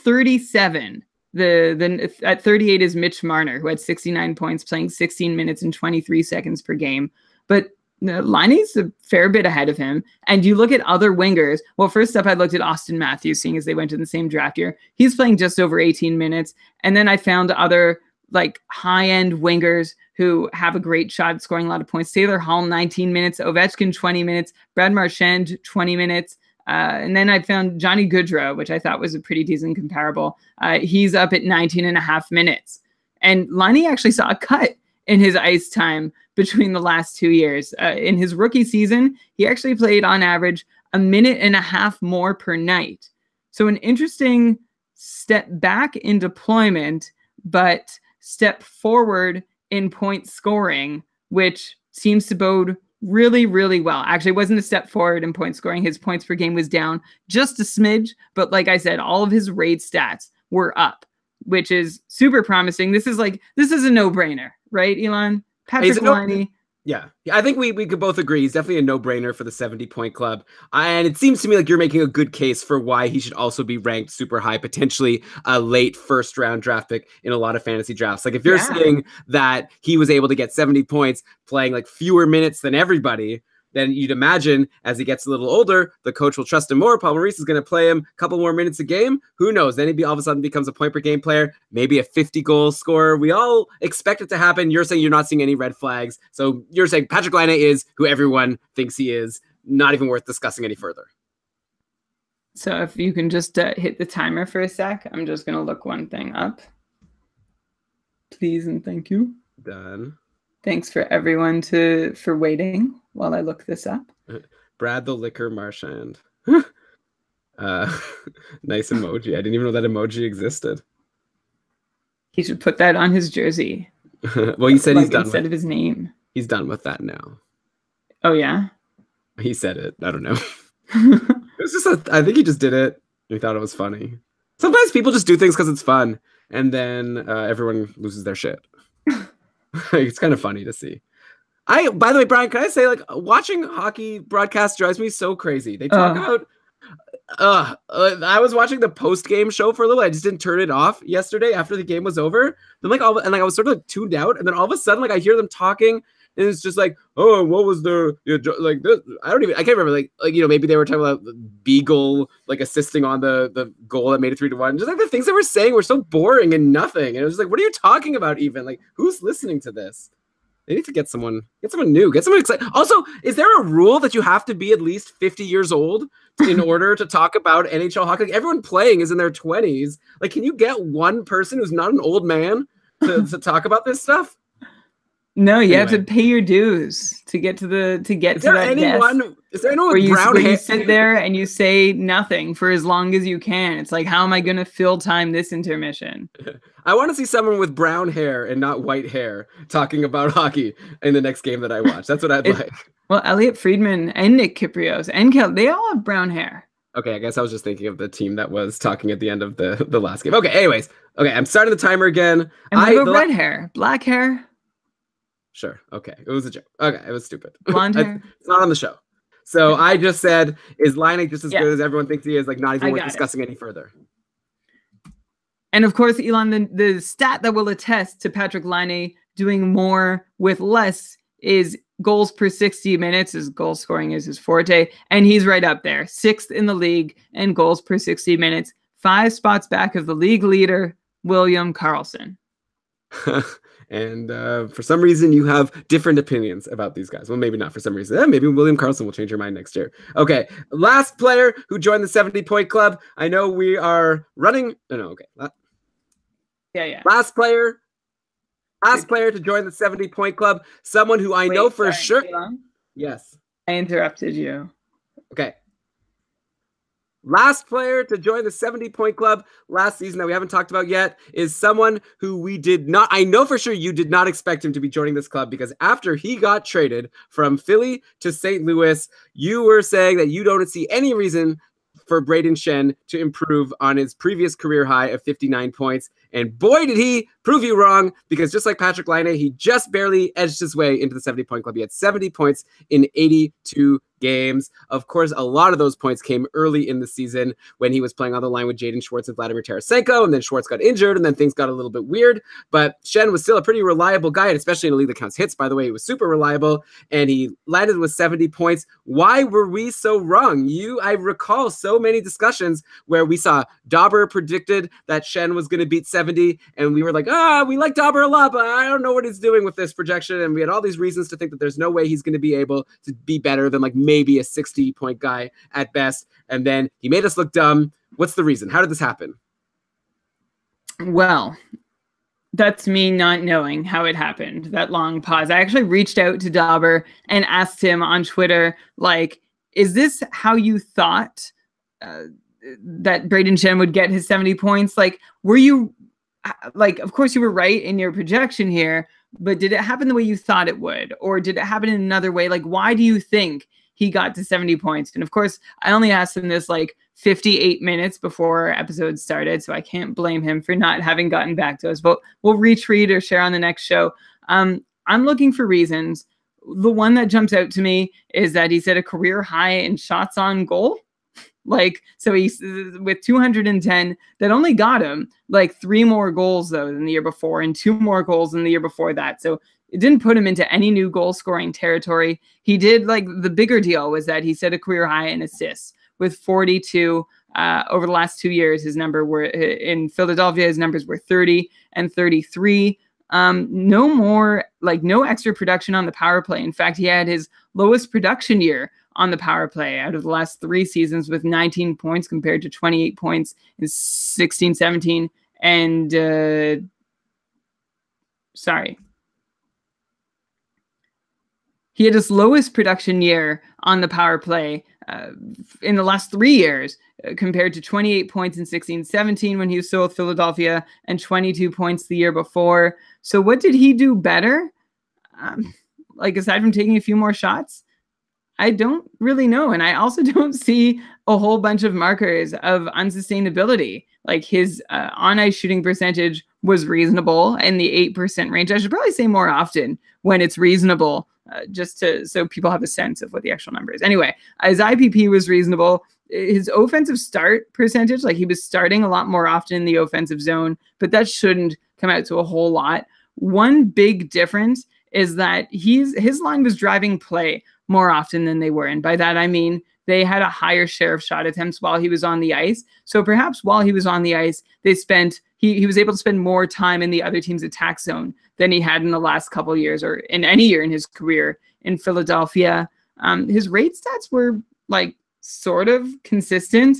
37 At 38 is Mitch Marner, who had 69 points, playing 16 minutes and 23 seconds per game. But Liney's a fair bit ahead of him. And you look at other wingers. Well, first up, I looked at Austin Matthews, seeing as they went in the same draft year. He's playing just over 18 minutes. And then I found other like high-end wingers who have a great shot at scoring a lot of points. Taylor Hall, 19 minutes. Ovechkin, 20 minutes. Brad Marchand, 20 minutes. And then I found Johnny Gaudreau, which I thought was a pretty decent comparable. He's up at 19 and a half minutes. And Liney actually saw a cut in his ice time between the last 2 years. In his rookie season, he actually played on average a minute and a half more per night. So an interesting step back in deployment, but step forward in point scoring, which seems to bode really, really well. Actually, it wasn't a step forward in point scoring. His points per game was down just a smidge. But like I said, all of his raid stats were up, which is super promising. This is a no-brainer, right, Elon? Patrick Liney. Yeah, I think we could both agree he's definitely a no-brainer for the 70-point club. And it seems to me like you're making a good case for why he should also be ranked super high, potentially a late first-round draft pick in a lot of fantasy drafts. Like if you're saying that he was able to get 70 points playing like fewer minutes than everybody, then you'd imagine as he gets a little older, the coach will trust him more. Paul Maurice is going to play him a couple more minutes a game. Who knows? Then he all of a sudden becomes a point per game player, maybe a 50-goal scorer. We all expect it to happen. You're saying you're not seeing any red flags. So you're saying Patrick Laine is who everyone thinks he is, not even worth discussing any further. So if you can just hit the timer for a sec, I'm just going to look one thing up. Please and thank you. Done. Thanks for everyone for waiting while I look this up. Brad the Liquor Marchand. Nice emoji. I didn't even know that emoji existed. He should put that on his jersey. Well, he said he's done instead of his name. He's done with that now. Oh yeah? He said it. I don't know. It was just I think he just did it. He thought it was funny. Sometimes people just do things because it's fun, and then everyone loses their shit. It's kind of funny to see. By the way, Brian, can I say, like, watching hockey broadcasts drives me so crazy. They talk about. I was watching the post-game show for a little. I just didn't turn it off yesterday after the game was over. Then I was sort of like tuned out, and then all of a sudden, like, I hear them talking, and it's just like, oh, what was the like this? I can't remember. Like maybe they were talking about Beagle like assisting on the goal that made it 3-1. Just like the things they were saying were so boring and nothing. And it was just like, what are you talking about? Even like, who's listening to this? They need to get someone new, get someone excited. Also, is there a rule that you have to be at least 50 years old in order to talk about NHL hockey? Like, everyone playing is in their 20s. Like, can you get one person who's not an old man to talk about this stuff? No, you have to pay your dues to get to that guest. Is there anyone with brown hair? You sit there and you say nothing for as long as you can. It's like, how am I going to fill time this intermission? I want to see someone with brown hair and not white hair talking about hockey in the next game that I watch. That's what I'd like. Well, Elliot Friedman and Nick Kyprios and Kel, they all have brown hair. Okay, I guess I was just thinking of the team that was talking at the end of the last game. Okay, anyways. Okay, I'm starting the timer again. And red hair, black hair. Sure. Okay. It was a joke. Okay. It was stupid. Blonde hair. It's not on the show. So I just said, is Laine just as good as everyone thinks he is? Like, not even worth discussing any further. And of course, Elon, the stat that will attest to Patrick Laine doing more with less is goals per 60 minutes. His goal scoring is his forte. And he's right up there. 6th in the league in goals per 60 minutes. 5 spots back of the league leader, William Karlsson. And for some reason, you have different opinions about these guys. Well, maybe not for some reason. Maybe William Karlsson will change your mind next year. Okay, last player who joined the 70-point club. I know we are running. Okay. Yeah. Last player to join the 70-point club. Someone who I know for sure. Elon? Yes. I interrupted you. Okay. Last player to join the 70-point club last season that we haven't talked about yet is someone who I know for sure you did not expect him to be joining this club, because after he got traded from Philly to St. Louis, you were saying that you don't see any reason for Brayden Schenn to improve on his previous career high of 59 points. And boy, did he prove you wrong, because just like Patrick Laine, he just barely edged his way into the 70-point club. He had 70 points in 82 games. Of course, a lot of those points came early in the season when he was playing on the line with Jaden Schwartz and Vladimir Tarasenko, and then Schwartz got injured, and then things got a little bit weird. But Schenn was still a pretty reliable guy, and especially in a league that counts hits, by the way, he was super reliable, and he landed with 70 points. Why were we so wrong? I recall so many discussions where we saw Dauber predicted that Schenn was going to beat 70, and we were like, we like Dauber a lot, but I don't know what he's doing with this projection, and we had all these reasons to think that there's no way he's going to be able to be better than like maybe a 60-point guy at best, and then he made us look dumb. What's the reason? How did this happen? Well, that's me not knowing how it happened, that long pause. I actually reached out to Dauber and asked him on Twitter, like, is this how you thought that Brayden Schenn would get his 70 points? Like, were you, like, of course you were right in your projection here, but did it happen the way you thought it would? Or did it happen in another way? Like, why do you think he got to 70 points? And of course, I only asked him this like 58 minutes before our episode started, so I can't blame him for not having gotten back to us, but we'll retweet or share on the next show. I'm looking for reasons. The one that jumps out to me is that he set a career high in shots on goal. Like, so he's with 210, that only got him like 3 more goals though than the year before, and 2 more goals than the year before that. So it didn't put him into any new goal scoring territory. He did, like, the bigger deal was that he set a career high in assists with 42 over the last 2 years. His number were in Philadelphia, his numbers were 30 and 33. No extra production on the power play. In fact, he had his lowest production year on the power play out of the last 3 seasons with 19 points compared to 28 points in 16-17. And he had his lowest production year on the power play in the last 3 years compared to 28 points in 16-17 when he was still with Philadelphia and 22 points the year before. So what did he do better? Like, aside from taking a few more shots? I don't really know. And I also don't see a whole bunch of markers of unsustainability. Like, his on-ice shooting percentage was reasonable in the 8% range. I should probably say more often when it's reasonable, so people have a sense of what the actual number is. Anyway, his IPP was reasonable. His offensive start percentage, like, he was starting a lot more often in the offensive zone, but that shouldn't come out to a whole lot. One big difference is that his line was driving play more often than they were. And by that, I mean, they had a higher share of shot attempts while he was on the ice. So perhaps while he was on the ice, he was able to spend more time in the other team's attack zone than he had in the last couple of years, or in any year in his career in Philadelphia. His rate stats were like sort of consistent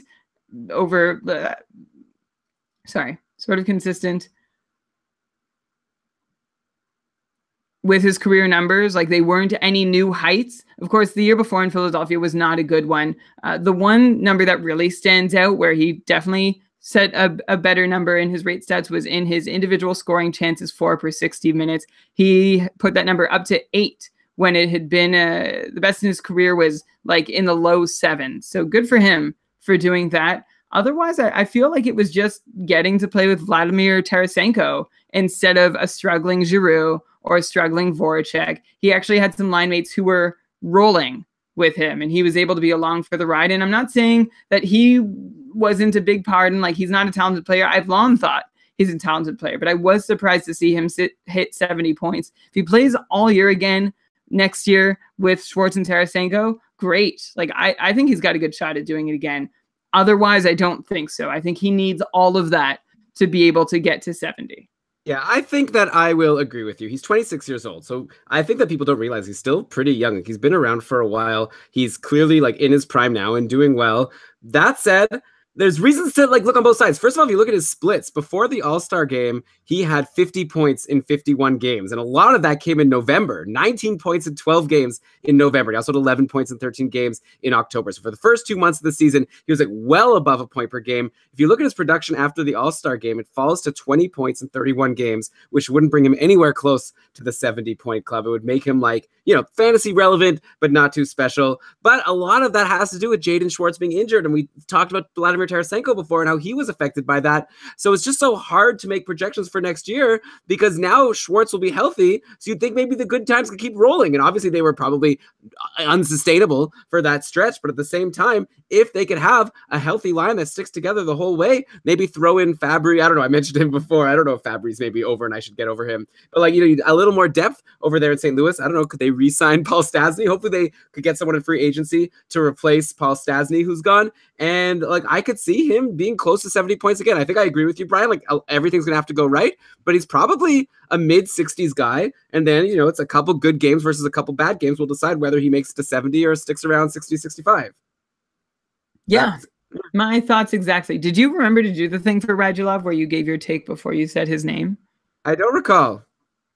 with his career numbers. Like, they weren't any new heights. Of course, the year before in Philadelphia was not a good one. The one number that really stands out where he definitely set a better number in his rate stats was in his individual scoring chances for per 60 minutes. He put that number up to 8 when it had been the best in his career was like in the low 7s. So good for him for doing that. Otherwise, I feel like it was just getting to play with Vladimir Tarasenko instead of a struggling Giroux or a struggling Voracek. He actually had some line mates who were rolling with him, and he was able to be along for the ride. And I'm not saying that he wasn't a big part, and like, he's not a talented player. I've long thought he's a talented player, but I was surprised to see him hit 70 points. If he plays all year again next year with Schwartz and Tarasenko, great. Like, I think he's got a good shot at doing it again. Otherwise, I don't think so. I think he needs all of that to be able to get to 70. Yeah, I think that I will agree with you. He's 26 years old, so I think that people don't realize he's still pretty young. Like, he's been around for a while. He's clearly like in his prime now and doing well. That said, there's reasons to like look on both sides. First of all, if you look at his splits, before the All-Star game, he had 50 points in 51 games. And a lot of that came in November, 19 points in 12 games in November. He also had 11 points in 13 games in October. So for the first 2 months of the season, he was like well above a point per game. If you look at his production after the All-Star game, it falls to 20 points in 31 games, which wouldn't bring him anywhere close to the 70-point club. It would make him like, fantasy relevant, but not too special. But a lot of that has to do with Jaden Schwartz being injured. And we talked about Vladimir Vladimir Tarasenko before and how he was affected by that. So it's just so hard to make projections for next year because now Schwartz will be healthy. So you'd think maybe the good times could keep rolling. And obviously they were probably unsustainable for that stretch. But at the same time, if they could have a healthy line that sticks together the whole way, maybe throw in Fabry. I don't know. I mentioned him before. I don't know if Fabry's maybe over and I should get over him. But like, a little more depth over there in St. Louis. I don't know. Could they re-sign Paul Stastny? Hopefully they could get someone in free agency to replace Paul Stastny, who's gone. And like, I could see him being close to 70 points again. I think I agree with you, Brian. Like everything's going to have to go right, but he's probably a mid 60s guy. And then, it's a couple good games versus a couple bad games. We'll decide whether he makes it to 70 or sticks around 60, 65. Yeah. My thoughts exactly. Did you remember to do the thing for Radulov where you gave your take before you said his name? I don't recall.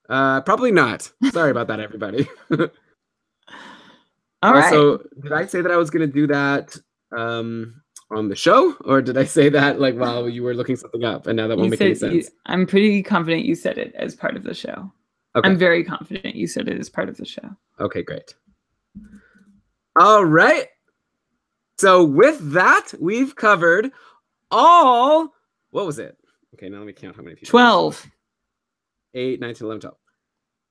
Probably not. Sorry about that, everybody. All right. So did I say that I was going to do that on the show, or did I say that like while you were looking something up and now that won't make any sense? I'm pretty confident you said it as part of the show. Okay. I'm very confident you said it as part of the show. Okay, great. All right. So with that, we've covered all, what was it? Okay, now let me count how many people. 12. 8, 9, 10, 11, 12.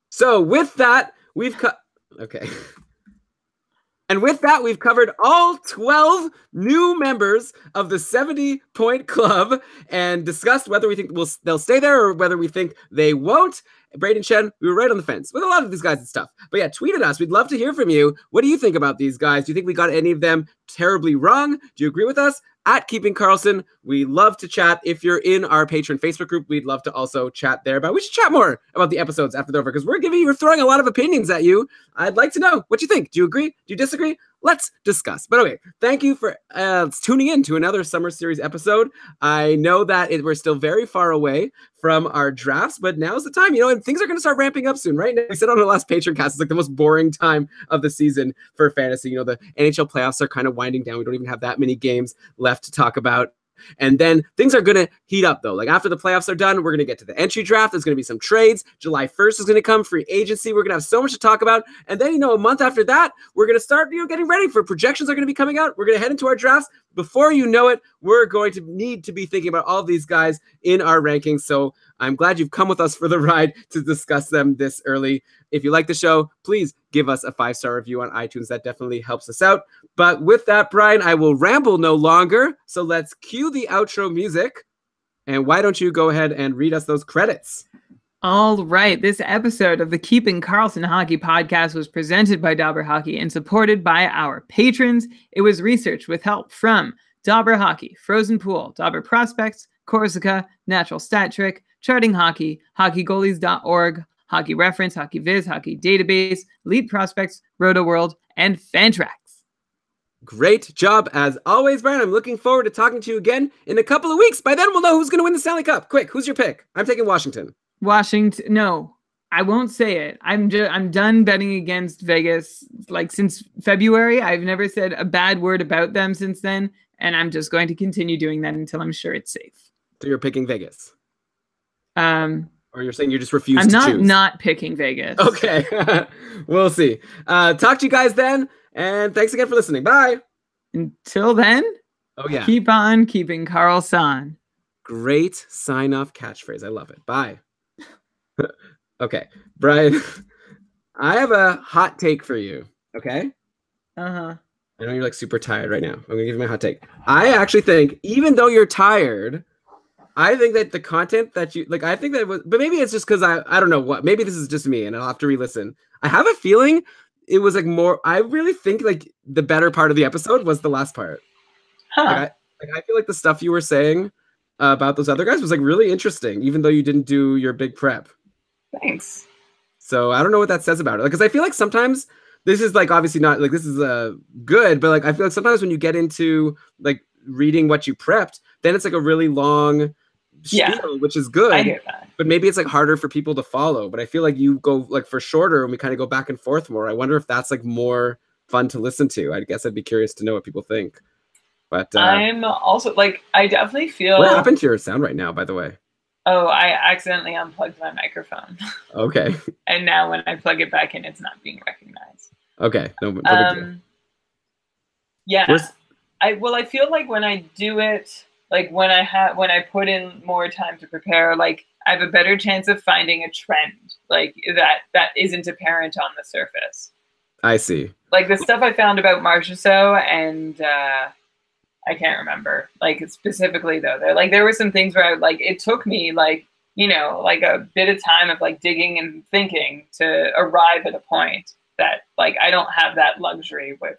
So with that, we've cut, okay. And with that, we've covered all 12 new members of the 70-Point Club and discussed whether we think they'll stay there or whether we think they won't. Braden Chen, we were right on the fence with a lot of these guys and stuff. But yeah, tweet at us. We'd love to hear from you. What do you think about these guys? Do you think we got any of them terribly wrong? Do you agree with us? At Keeping Karlsson, we love to chat. If you're in our patron Facebook group, we'd love to also chat there. But we should chat more about the episodes after they're over because we're throwing a lot of opinions at you. I'd like to know what you think. Do you agree? Do you disagree? Let's discuss. But okay, thank you for tuning in to another Summer Series episode. I know that we're still very far away from our drafts, but now's the time, and things are going to start ramping up soon. Right now, we said on the last Patreon cast, it's like the most boring time of the season for fantasy. The NHL playoffs are kind of winding down. We don't even have that many games left to talk about. And then things are going to heat up, though. Like after the playoffs are done, we're going to get to the entry draft. There's going to be some trades. July 1st is going to come, free agency. We're going to have so much to talk about. And then, a month after that, we're going to start, getting ready for projections are going to be coming out. We're going to head into our drafts. Before you know it, we're going to need to be thinking about all of these guys in our rankings. So I'm glad you've come with us for the ride to discuss them this early. If you like the show, please give us a 5-star review on iTunes. That definitely helps us out. But with that, Brian, I will ramble no longer. So let's cue the outro music. And why don't you go ahead and read us those credits? All right. This episode of the Keeping Karlsson Hockey podcast was presented by Dauber Hockey and supported by our patrons. It was researched with help from Dauber Hockey, Frozen Pool, Dauber Prospects, Corsica, Natural Stat Trick, Charting Hockey, HockeyGoalies.org, Hockey Reference, Hockey Viz, Hockey Database, Lead Prospects, Roto World, and Fantrax. Great job as always, Brian. I'm looking forward to talking to you again in a couple of weeks. By then, we'll know who's going to win the Stanley Cup. Quick, who's your pick? I'm taking Washington. Washington. No, I won't say it. I'm done betting against Vegas. Like since February, I've never said a bad word about them since then, and I'm just going to continue doing that until I'm sure it's safe. So you're picking Vegas. Or you're saying you just refuse to choose? I'm not picking Vegas. Okay. We'll see. Talk to you guys then. And thanks again for listening. Bye. Until then, keep on keeping Karlsson. Great sign-off catchphrase. I love it. Bye. Okay. Brian, I have a hot take for you. Okay? Uh-huh. I know you're like super tired right now. I'm going to give you my hot take. I actually think, even though you're tired, I think that the content that you like, I think that it was, but maybe it's just because I don't know what, maybe this is just me and I'll have to re-listen. I have a feeling it was like more, I really think like the better part of the episode was the last part. Huh. I feel like the stuff you were saying about those other guys was like really interesting, even though you didn't do your big prep. Thanks. So I don't know what that says about it. Like, cause I feel like sometimes this is like, obviously not like, this is good, but like, I feel like sometimes when you get into like reading what you prepped, then it's like a really long spiel, which is good. I hear that. But maybe it's like harder for people to follow. But I feel like you go like for shorter and we kind of go back and forth more. I wonder if that's like more fun to listen to. I guess I'd be curious to know what people think. But I'm also like, I definitely feel. What happened to your sound right now, by the way? Oh, I accidentally unplugged my microphone. Okay. And now when I plug it back in, it's not being recognized. Okay. No big deal. Yeah. I feel like when I do it, like when I put in more time to prepare, like I have a better chance of finding a trend like that isn't apparent on the surface. I see. Like the stuff I found about Marchessault and I can't remember like specifically though. There were some things where it took me like like a bit of time of like digging and thinking to arrive at a point that like I don't have that luxury with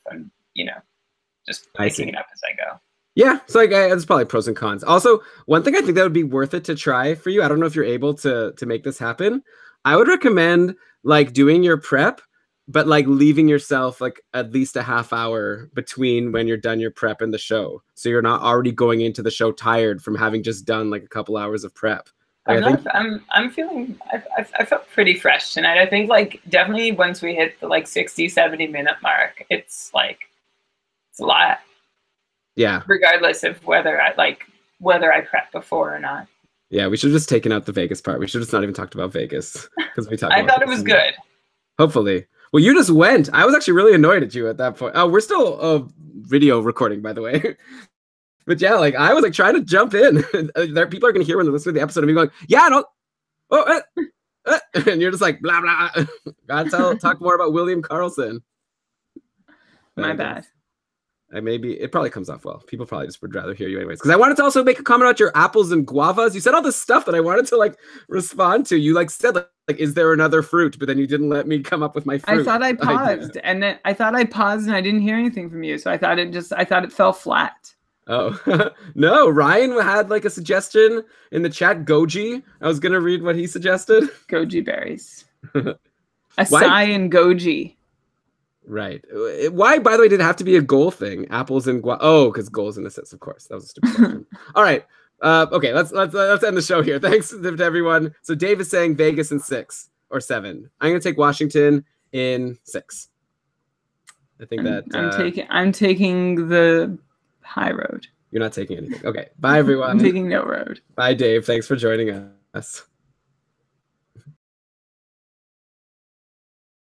just picking it up as I go. Yeah, so like there's probably pros and cons. Also, one thing I think that would be worth it to try for you, I don't know if you're able to make this happen. I would recommend like doing your prep, but like leaving yourself like at least a half hour between when you're done your prep and the show, so you're not already going into the show tired from having just done like a couple hours of prep. Like, I'm feeling I felt pretty fresh tonight. I think like definitely once we hit the like 60-70 minute mark, it's like it's a lot. Yeah. Regardless of whether I prep before or not. Yeah, we should have just taken out the Vegas part. We should have just not even talked about Vegas because we talked. I thought it was good. Hopefully. Well, you just went. I was actually really annoyed at you at that point. Oh, we're still video recording, by the way. But yeah, like I was like trying to jump in. There, people are gonna hear when they listen to the episode of me going, "Yeah, no, and you're just like blah blah. Gotta talk more about William Karlsson. My bad. Maybe it probably comes off well. People probably just would rather hear you anyways. Because I wanted to also make a comment about your apples and guavas. You said all this stuff that I wanted to like respond to. You like said like is there another fruit? But then you didn't let me come up with my fruit. I thought I paused, and then I paused and I didn't hear anything from you. So I thought it fell flat. Oh no, Ryan had like a suggestion in the chat. Goji. I was gonna read what he suggested. Goji berries. Acai and goji. Right. Why, by the way, did it have to be a goal thing? Apples and oh, because goals and assists, of course. That was a stupid question. All right. Okay, let's end the show here. Thanks to everyone. So Dave is saying Vegas in 6 or 7. I'm gonna take Washington in 6. I think I'm taking the high road. You're not taking anything. Okay. Bye everyone. I'm taking no road. Bye Dave. Thanks for joining us.